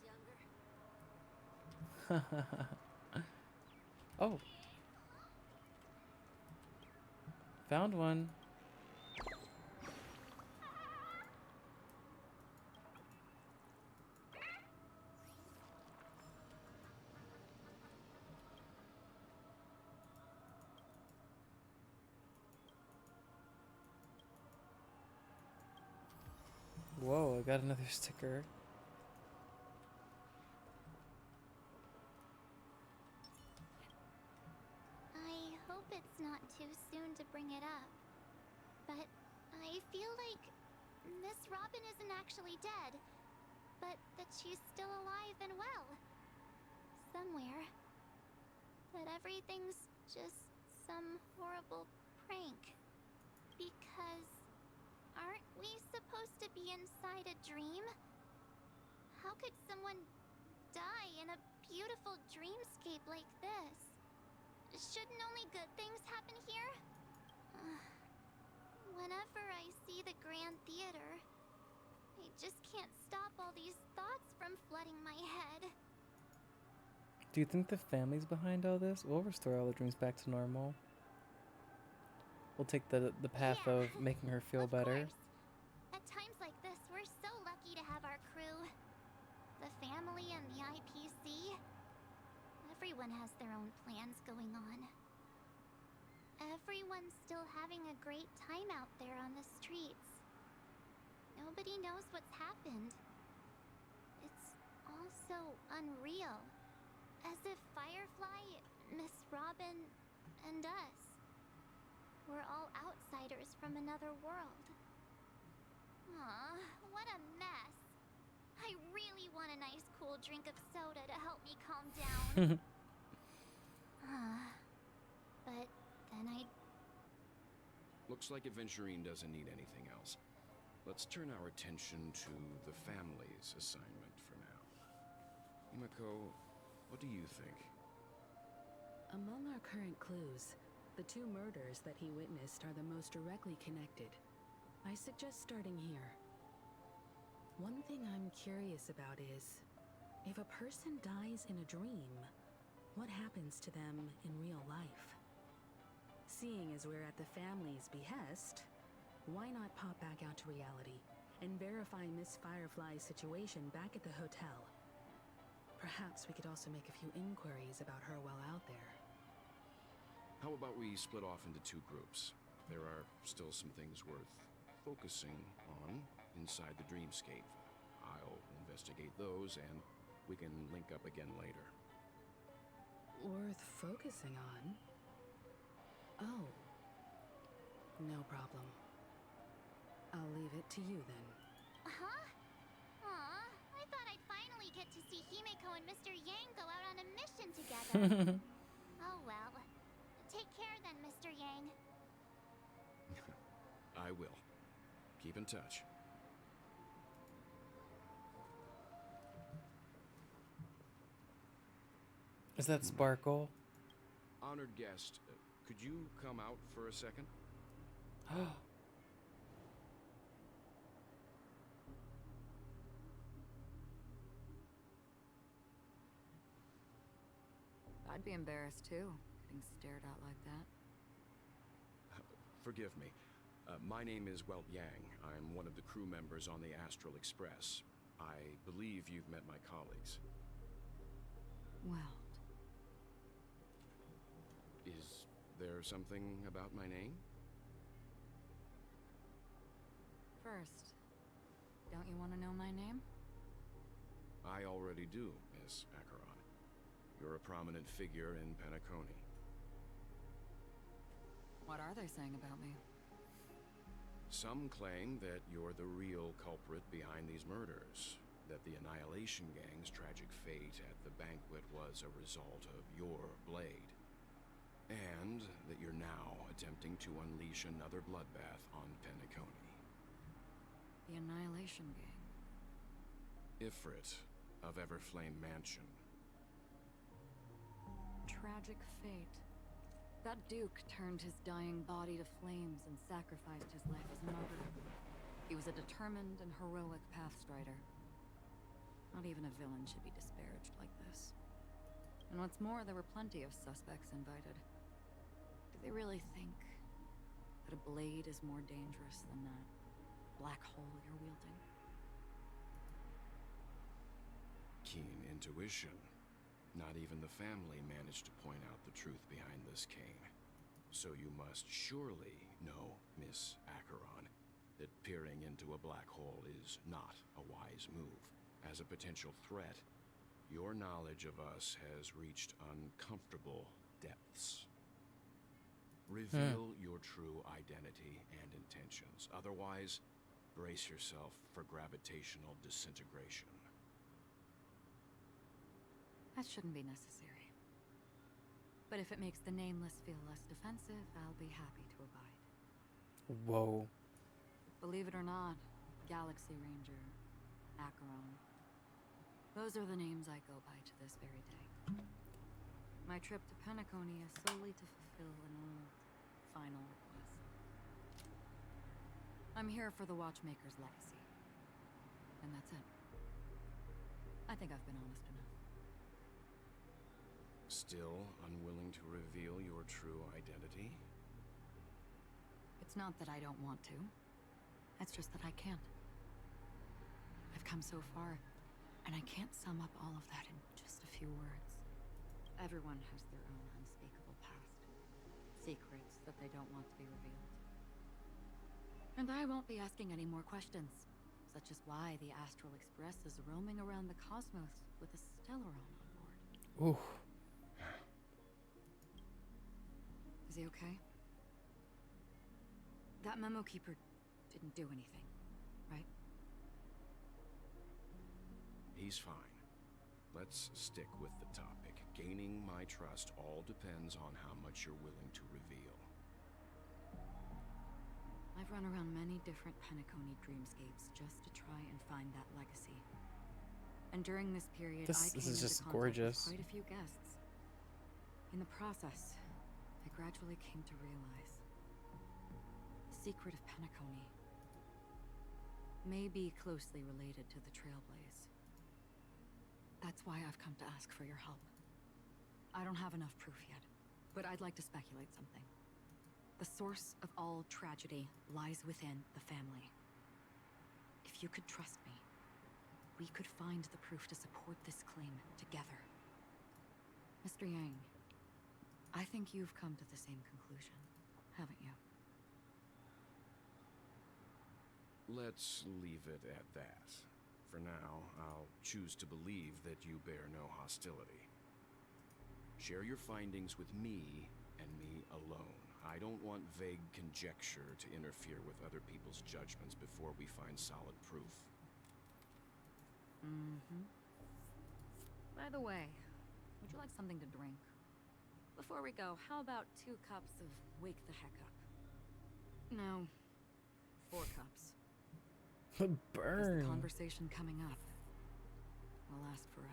younger. Oh. Found one. Whoa, I got another sticker. I hope it's not too soon to bring it up, but I feel like Miss Robin isn't actually dead, but that she's still alive and well. Somewhere. That everything's just some horrible prank. Because aren't we supposed to be inside a dream? How could someone die in a beautiful dreamscape like this? Shouldn't only good things happen here? Whenever I see the Grand Theater, I just can't stop all these thoughts from flooding my head. Do you think the family's behind all this? We'll restore all the dreams back to normal. We'll take the path of making her feel better. Course. At times like this, we're so lucky to have our crew. The family and the IPC. Everyone has their own plans going on. Everyone's still having a great time out there on the streets. Nobody knows what's happened. It's all so unreal. As if Firefly, Miss Robin, and us were all outsiders from another world. Aw, what a mess. I really want a nice cool drink of soda to help me calm down. But then I... Looks like Adventurine doesn't need anything else. Let's turn our attention to the family's assignment for now. Himiko, what do you think? Among our current clues, the two murders that he witnessed are the most directly connected. I suggest starting here. One thing I'm curious about is, if a person dies in a dream, what happens to them in real life? Seeing as we're at the family's behest, why not pop back out to reality and verify Miss Firefly's situation back at the hotel? Perhaps we could also make a few inquiries about her while out there. How about we split off into two groups? There are still some things worth focusing on inside the dreamscape. I'll investigate those, and we can link up again later. Worth focusing on? Oh. No problem. I'll leave it to you then. Huh? Aw, I thought I'd finally get to see Himiko and Mr. Yang go out on a mission together. Oh well. Take care then, Mr. Yang. I will. Keep in touch. Is that Sparkle? Honored guest, could you come out for a second? I'd be embarrassed too, getting stared at like that. Forgive me. My name is Welt Yang. I'm one of the crew members on the Astral Express. I believe you've met my colleagues. Well, Is there something about my name? first, don't you want to know my name? I already do, Miss Acheron. You're a prominent figure in Penacony. What are they saying about me? Some claim that you're the real culprit behind these murders, that the Annihilation Gang's tragic fate at the banquet was a result of your blade, and that you're now attempting to unleash another bloodbath on Penacony. The Annihilation Gang. Ifrit of Everflame Mansion. Tragic fate. That Duke turned his dying body to flames and sacrificed his life as martyr. He was a determined and heroic pathstrider. Not even a villain should be disparaged like this. And what's more, there were plenty of suspects invited. Do they really think that a blade is more dangerous than that black hole you're wielding? Keen intuition. Not even the family managed to point out the truth behind this cane. So you must surely know, Miss Acheron, that peering into a black hole is not a wise move. As a potential threat, your knowledge of us has reached uncomfortable depths. Reveal your true identity and intentions. Otherwise, brace yourself for gravitational disintegration. That shouldn't be necessary. But if it makes the Nameless feel less defensive, I'll be happy to abide. Whoa. Believe it or not, Galaxy Ranger, Acheron. Those are the names I go by to this very day. My trip to Penacony is solely to fulfill an old, final request. I'm here for the Watchmaker's legacy. And that's it. I think I've been honest enough. Still unwilling to reveal your true identity? It's not that I don't want to. It's just that I can't. I've come so far, and I can't sum up all of that in just a few words. Everyone has their own unspeakable past. Secrets that they don't want to be revealed. And I won't be asking any more questions, such as why the Astral Express is roaming around the cosmos with a Stellaron on board. Ooh. Is he okay? That memo keeper didn't do anything, right? He's fine. Let's stick with the topic. Gaining my trust all depends on how much you're willing to reveal. I've run around many different Penacony dreamscapes just to try and find that legacy. And during this period, I came is into just contact gorgeous. with quite a few guests. In the process, I gradually came to realize the secret of Penacony may be closely related to the Trailblaze. That's why I've come to ask for your help. I don't have enough proof yet, but I'd like to speculate something. The source of all tragedy lies within the family. If you could trust me, we could find the proof to support this claim together. Mr. Yang, I think you've come to the same conclusion, haven't you? Let's leave it at that. For now, I'll choose to believe that you bear no hostility. Share your findings with me and me alone. I don't want vague conjecture to interfere with other people's judgments before we find solid proof. Mm-hmm. By the way, would you like something to drink? Before we go, how about 2 cups of Wake the Heck Up? No, 4 cups. Burn. The conversation coming up will last forever.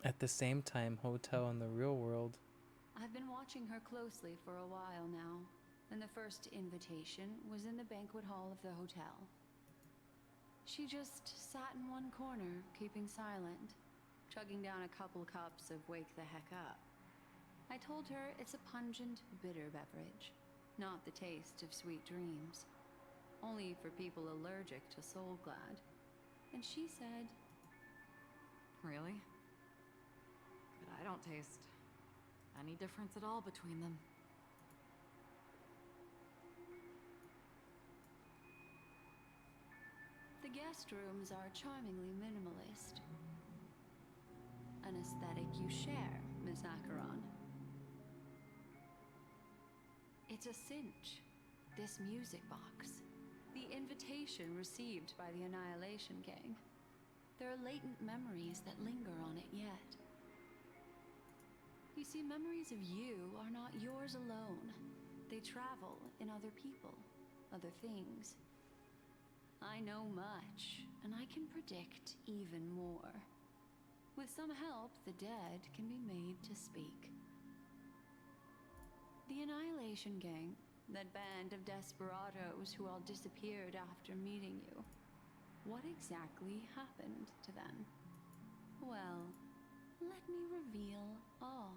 At the same time, hotel in the real world. I've been watching her closely for a while now, and the first invitation was in the banquet hall of the hotel. She just sat in one corner, keeping silent, chugging down a couple cups of Wake the Heck Up. I told her it's a pungent, bitter beverage, not the taste of sweet dreams, only for people allergic to Soul Glad. And she said, Really? But I don't taste any difference at all between them. the guest rooms are charmingly minimalist. An aesthetic you share, Miss Acheron. It's a cinch, this music box. The invitation received by the Annihilation Gang. There are latent memories that linger on it yet. You see, memories of you are not yours alone. They travel in other people, other things. I know much, and I can predict even more. With some help, the dead can be made to speak. The Annihilation Gang, that band of desperados who all disappeared after meeting you. What exactly happened to them? Well, let me reveal all.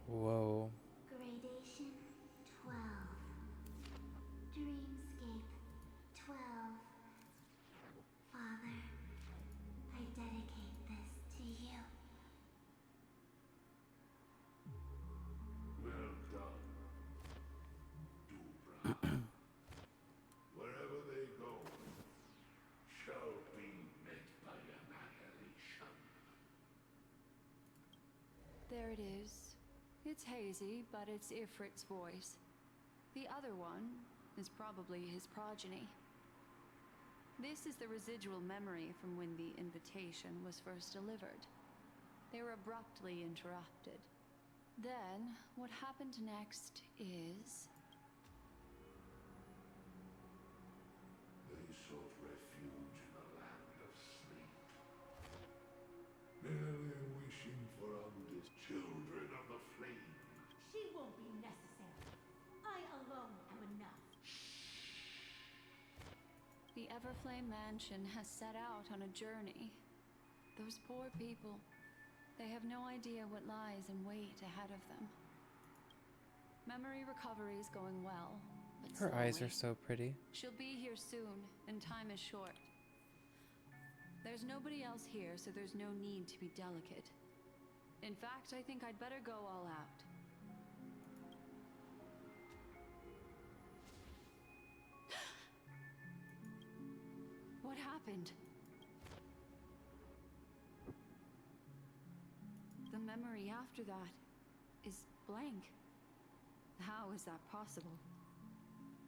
Whoa. Gradation 12. Dreamscape 12. Father, there it is. It's hazy, but it's Ifrit's voice. The other one is probably his progeny. This is the residual memory from when the invitation was first delivered. They were abruptly interrupted. Then, what happened next is... They sought refuge in a land of sleep, merely wishing for undiscovered children of the flame. She won't be necessary. I alone am enough. The Everflame Mansion has set out on a journey. Those poor people, they have no idea what lies in wait ahead of them. Memory recovery is going well, but Her eyes are slowly. so pretty. She'll be here soon, and time is short. There's nobody else here, so there's no need to be delicate. In fact, I think I'd better go all out. What happened? The memory after that is blank. How is that possible?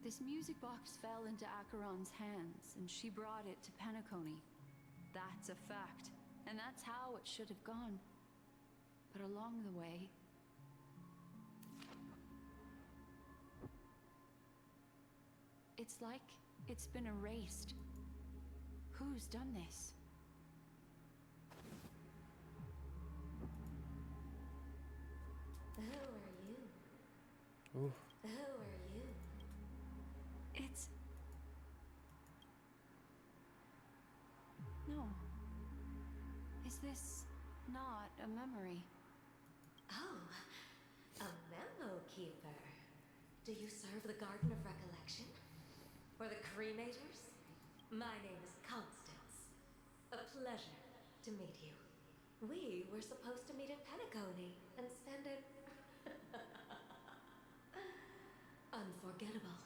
This music box fell into Acheron's hands, and she brought it to Penacony. That's a fact, and that's how it should have gone. But along the way... it's like it's been erased. Who's done this? Who are you? Ooh. Who are you? It's... No. Is this not a memory? Oh, a memo keeper. Do you serve the Garden of Recollection? Or the Cremators? My name is Constance. A pleasure to meet you. We were supposed to meet in Penacony and spend an unforgettable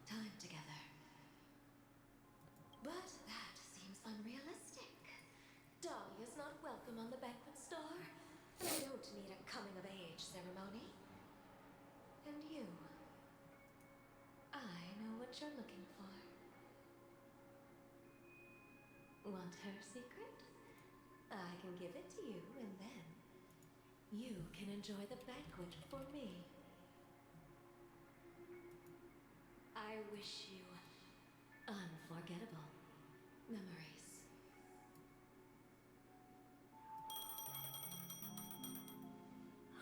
time together. But that seems unrealistic. Dahlia's not welcome on the banquet star, and I don't need a coming-of-age ceremony. And you, I know what you're looking for. Want her secret? I can give it to you, and then you can enjoy the banquet for me. I wish you unforgettable memories.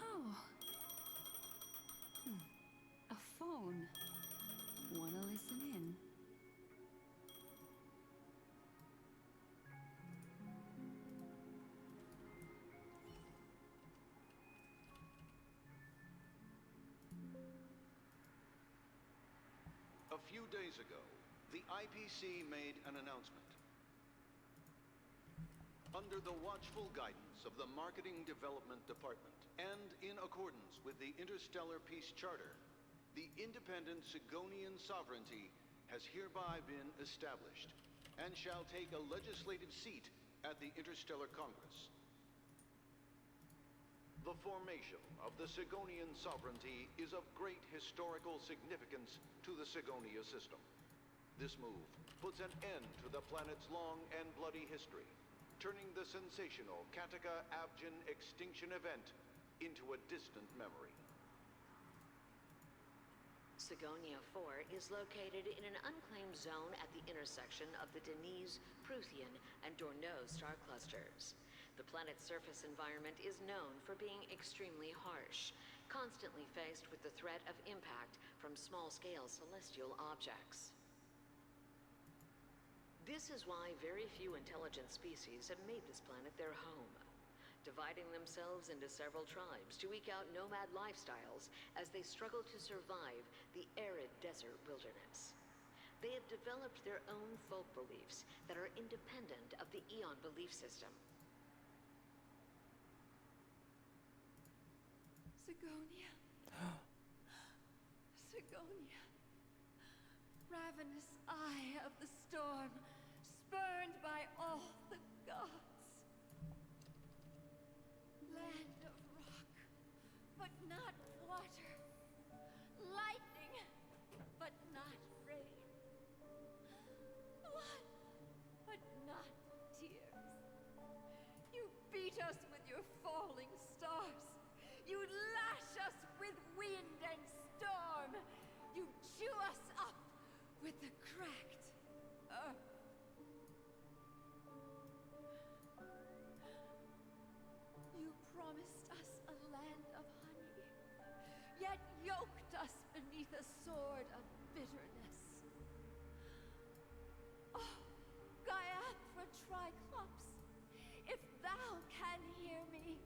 Oh. A phone. Wanna listen in? A few days ago, the IPC made an announcement. Under the watchful guidance of the Marketing Development Department, and in accordance with the Interstellar Peace Charter, the independent Sigonian sovereignty has hereby been established, and shall take a legislative seat at the Interstellar Congress. The formation of the Sigonian sovereignty is of great historical significance to the Sigonia system. This move puts an end to the planet's long and bloody history, turning the sensational Kataka-Abjin extinction event into a distant memory. Sigonia 4 is located in an unclaimed zone at the intersection of the Denise, Prothean, and Dorneau star clusters. The planet's surface environment is known for being extremely harsh, constantly faced with the threat of impact from small-scale celestial objects. This is why very few intelligent species have made this planet their home, dividing themselves into several tribes to eke out nomad lifestyles as they struggle to survive the arid desert wilderness. They have developed their own folk beliefs that are independent of the Eon belief system. Sigonia. Sigonia. Ravenous eye of the storm, spurned by all the gods. Land of rock, water, lightning, but not rain. Blood, but not tears. You beat us with your falling stars. You lash us with wind and storm. You chew us up with the cracked earth. You promised us a land of honey, yet yoked us beneath a sword of bitterness. Oh, Gaiathra Triclops, if thou can hear me,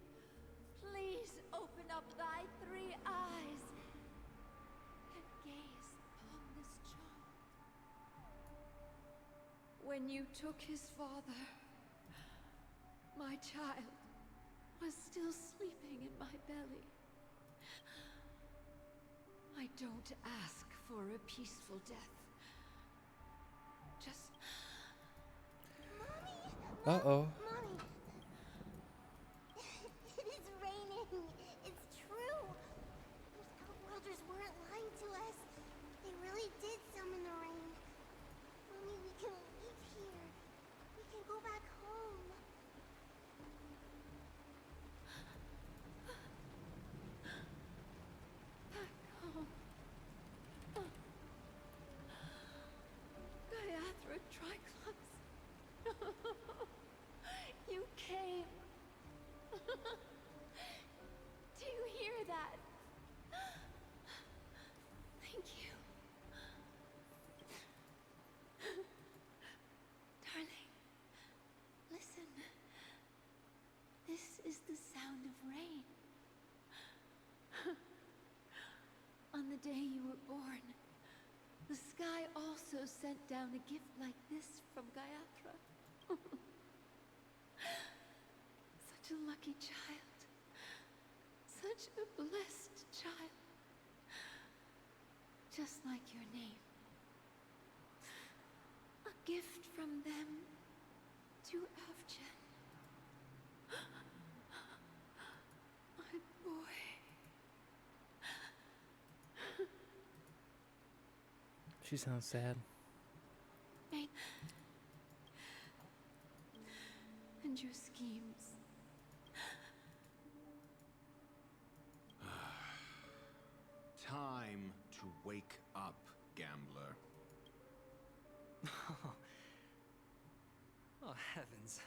please open up thy 3 eyes and gaze upon this child. When you took his father, my child was still sleeping in my belly. I don't ask for a peaceful death. Just... Uh-oh. Mommy! It is raining! It's true! Those outworlders weren't lying to us. They really did summon the rain. Mommy, we can leave here. We can go back home. Back home. Gaiathra Triclops. You came. Do you hear that? Thank you. Darling, listen. This is the sound of rain. On the day you were born, the sky also sent down a gift like this from Gaiathra. Such a lucky child. Such a blessed child. Just like your name. A gift from them to Avgen. My boy. She sounds sad. And your schemes. Time to wake up, gambler. Oh, heavens.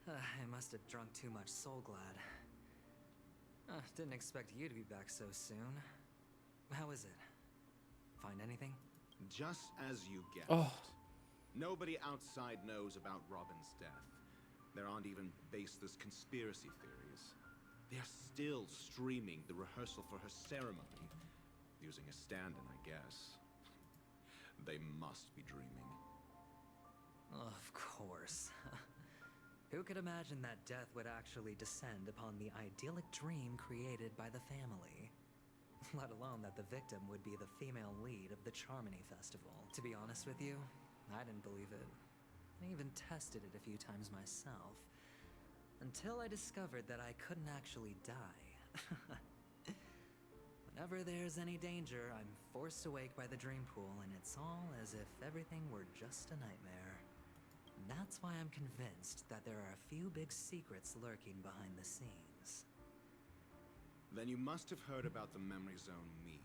I must have drunk too much Soul Glad. Didn't expect you to be back so soon. How is it? Find anything? Just as you guessed. Oh. Nobody outside knows about Robin's death. There aren't even baseless conspiracy theories. They're still streaming the rehearsal for her ceremony. Using a stand-in, I guess. They must be dreaming. Of course. Who could imagine that death would actually descend upon the idyllic dream created by the family? Let alone that the victim would be the female lead of the Charmony Festival. To be honest with you, I didn't believe it. I even tested it a few times myself. Until I discovered that I couldn't actually die. Whenever there's any danger, I'm forced awake by the dream pool, and it's all as if everything were just a nightmare. And that's why I'm convinced that there are a few big secrets lurking behind the scenes. Then you must have heard about the Memory Zone meme.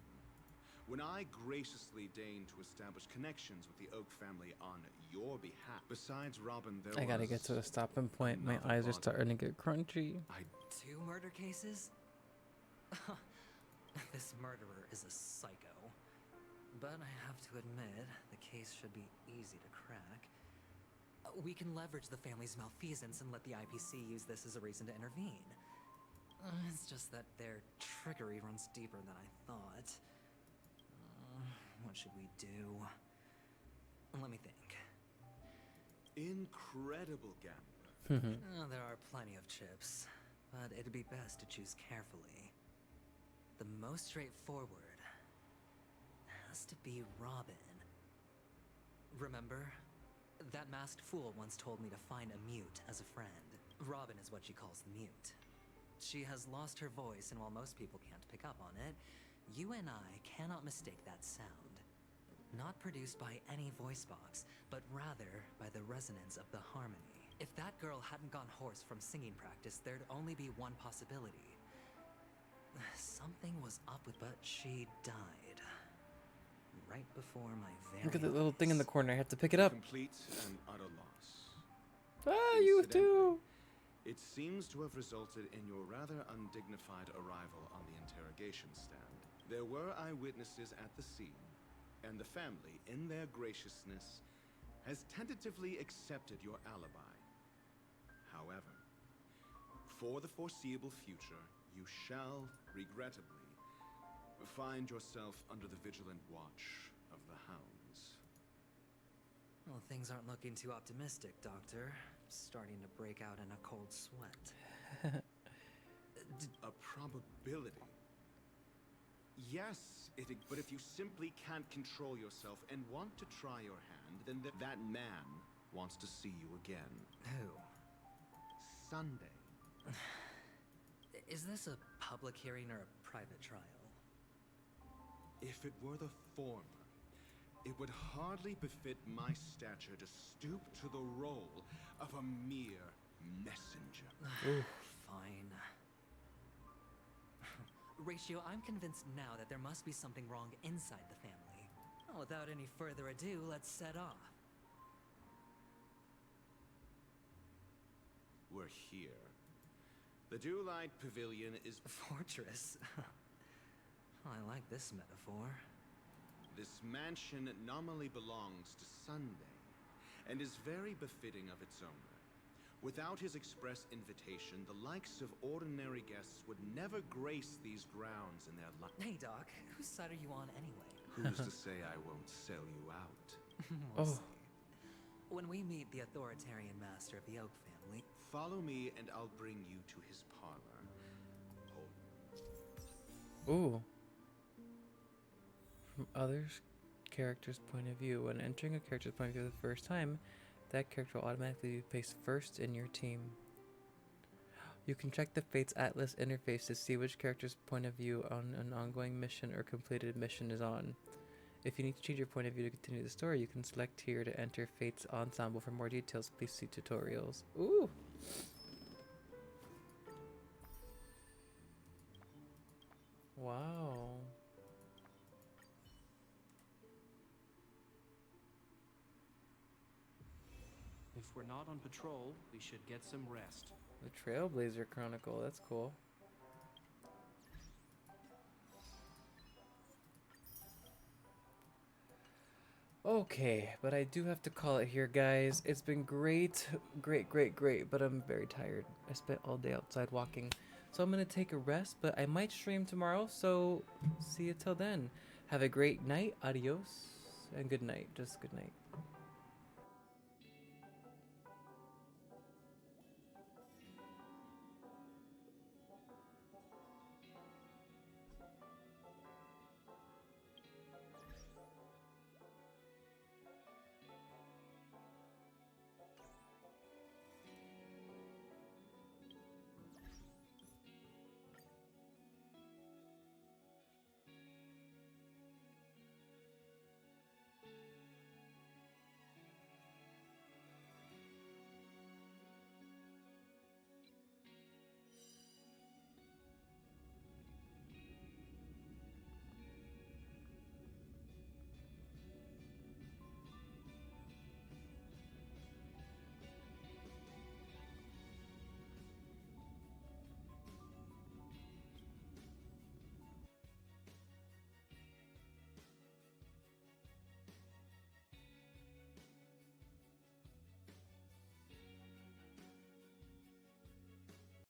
When I graciously deigned to establish connections with the Oak family on your behalf, besides Robin, there was... I gotta get to a stopping point. My eyes are starting to get crunchy. 2 murder cases? This murderer is a psycho. But I have to admit, the case should be easy to crack. We can leverage the family's malfeasance and let the IPC use this as a reason to intervene. It's just that their trickery runs deeper than I thought. What should we do? Let me think. Incredible gambler. There are plenty of chips, but it'd be best to choose carefully. The most straightforward has to be Robin. Remember? That masked fool once told me to find a mute as a friend. Robin is what she calls the mute. She has lost her voice, and while most people can't pick up on it, you and I cannot mistake that sound. Not produced by any voice box, but rather by the resonance of the harmony. If that girl hadn't gone hoarse from singing practice, there'd only be one possibility. Something was up with, but she died. Right before my very Look at the little thing in the corner. I have to pick it up. Complete and utter loss. Ah, you too. It seems to have resulted in your rather undignified arrival on the interrogation stand. There were eyewitnesses at the scene, and the family, in their graciousness, has tentatively accepted your alibi. However, for the foreseeable future, you shall, regrettably, find yourself under the vigilant watch of the hounds. Well, things aren't looking too optimistic, Doctor. Starting to break out in a cold sweat. A probability. Yes, but if you simply can't control yourself and want to try your hand, then that man wants to see you again. Who? Sunday. Is this a public hearing or a private trial? If it were the former, it would hardly befit my stature to stoop to the role of a mere messenger. Fine. Ratio, I'm convinced now that there must be something wrong inside the family. Well, without any further ado, let's set off. We're here. The Dewlight Pavilion is... Fortress? I like this metaphor. This mansion nominally belongs to Sunday, and is very befitting of its owner. Without his express invitation, the likes of ordinary guests would never grace these grounds in their life. Hey, Doc, whose side are you on anyway? Who's to say I won't sell you out? We'll see. When we meet the authoritarian master of the Oak family... Follow me and I'll bring you to his parlor. Ooh. From others' character's point of view. When entering a character's point of view the first time, that character will automatically be placed first in your team. You can check the Fates Atlas interface to see which character's point of view on an ongoing mission or completed mission is on. If you need to change your point of view to continue the story, you can select here to enter Fates Ensemble. For more details, please see tutorials. Ooh! Wow. If we're not on patrol, we should get some rest. The Trailblazer Chronicle, that's cool. Okay, but I do have to call it here, guys. It's been great, but I'm very tired. I spent all day outside walking. So I'm going to take a rest, but I might stream tomorrow, so see you till then. Have a great night, adios, and good night, just good night.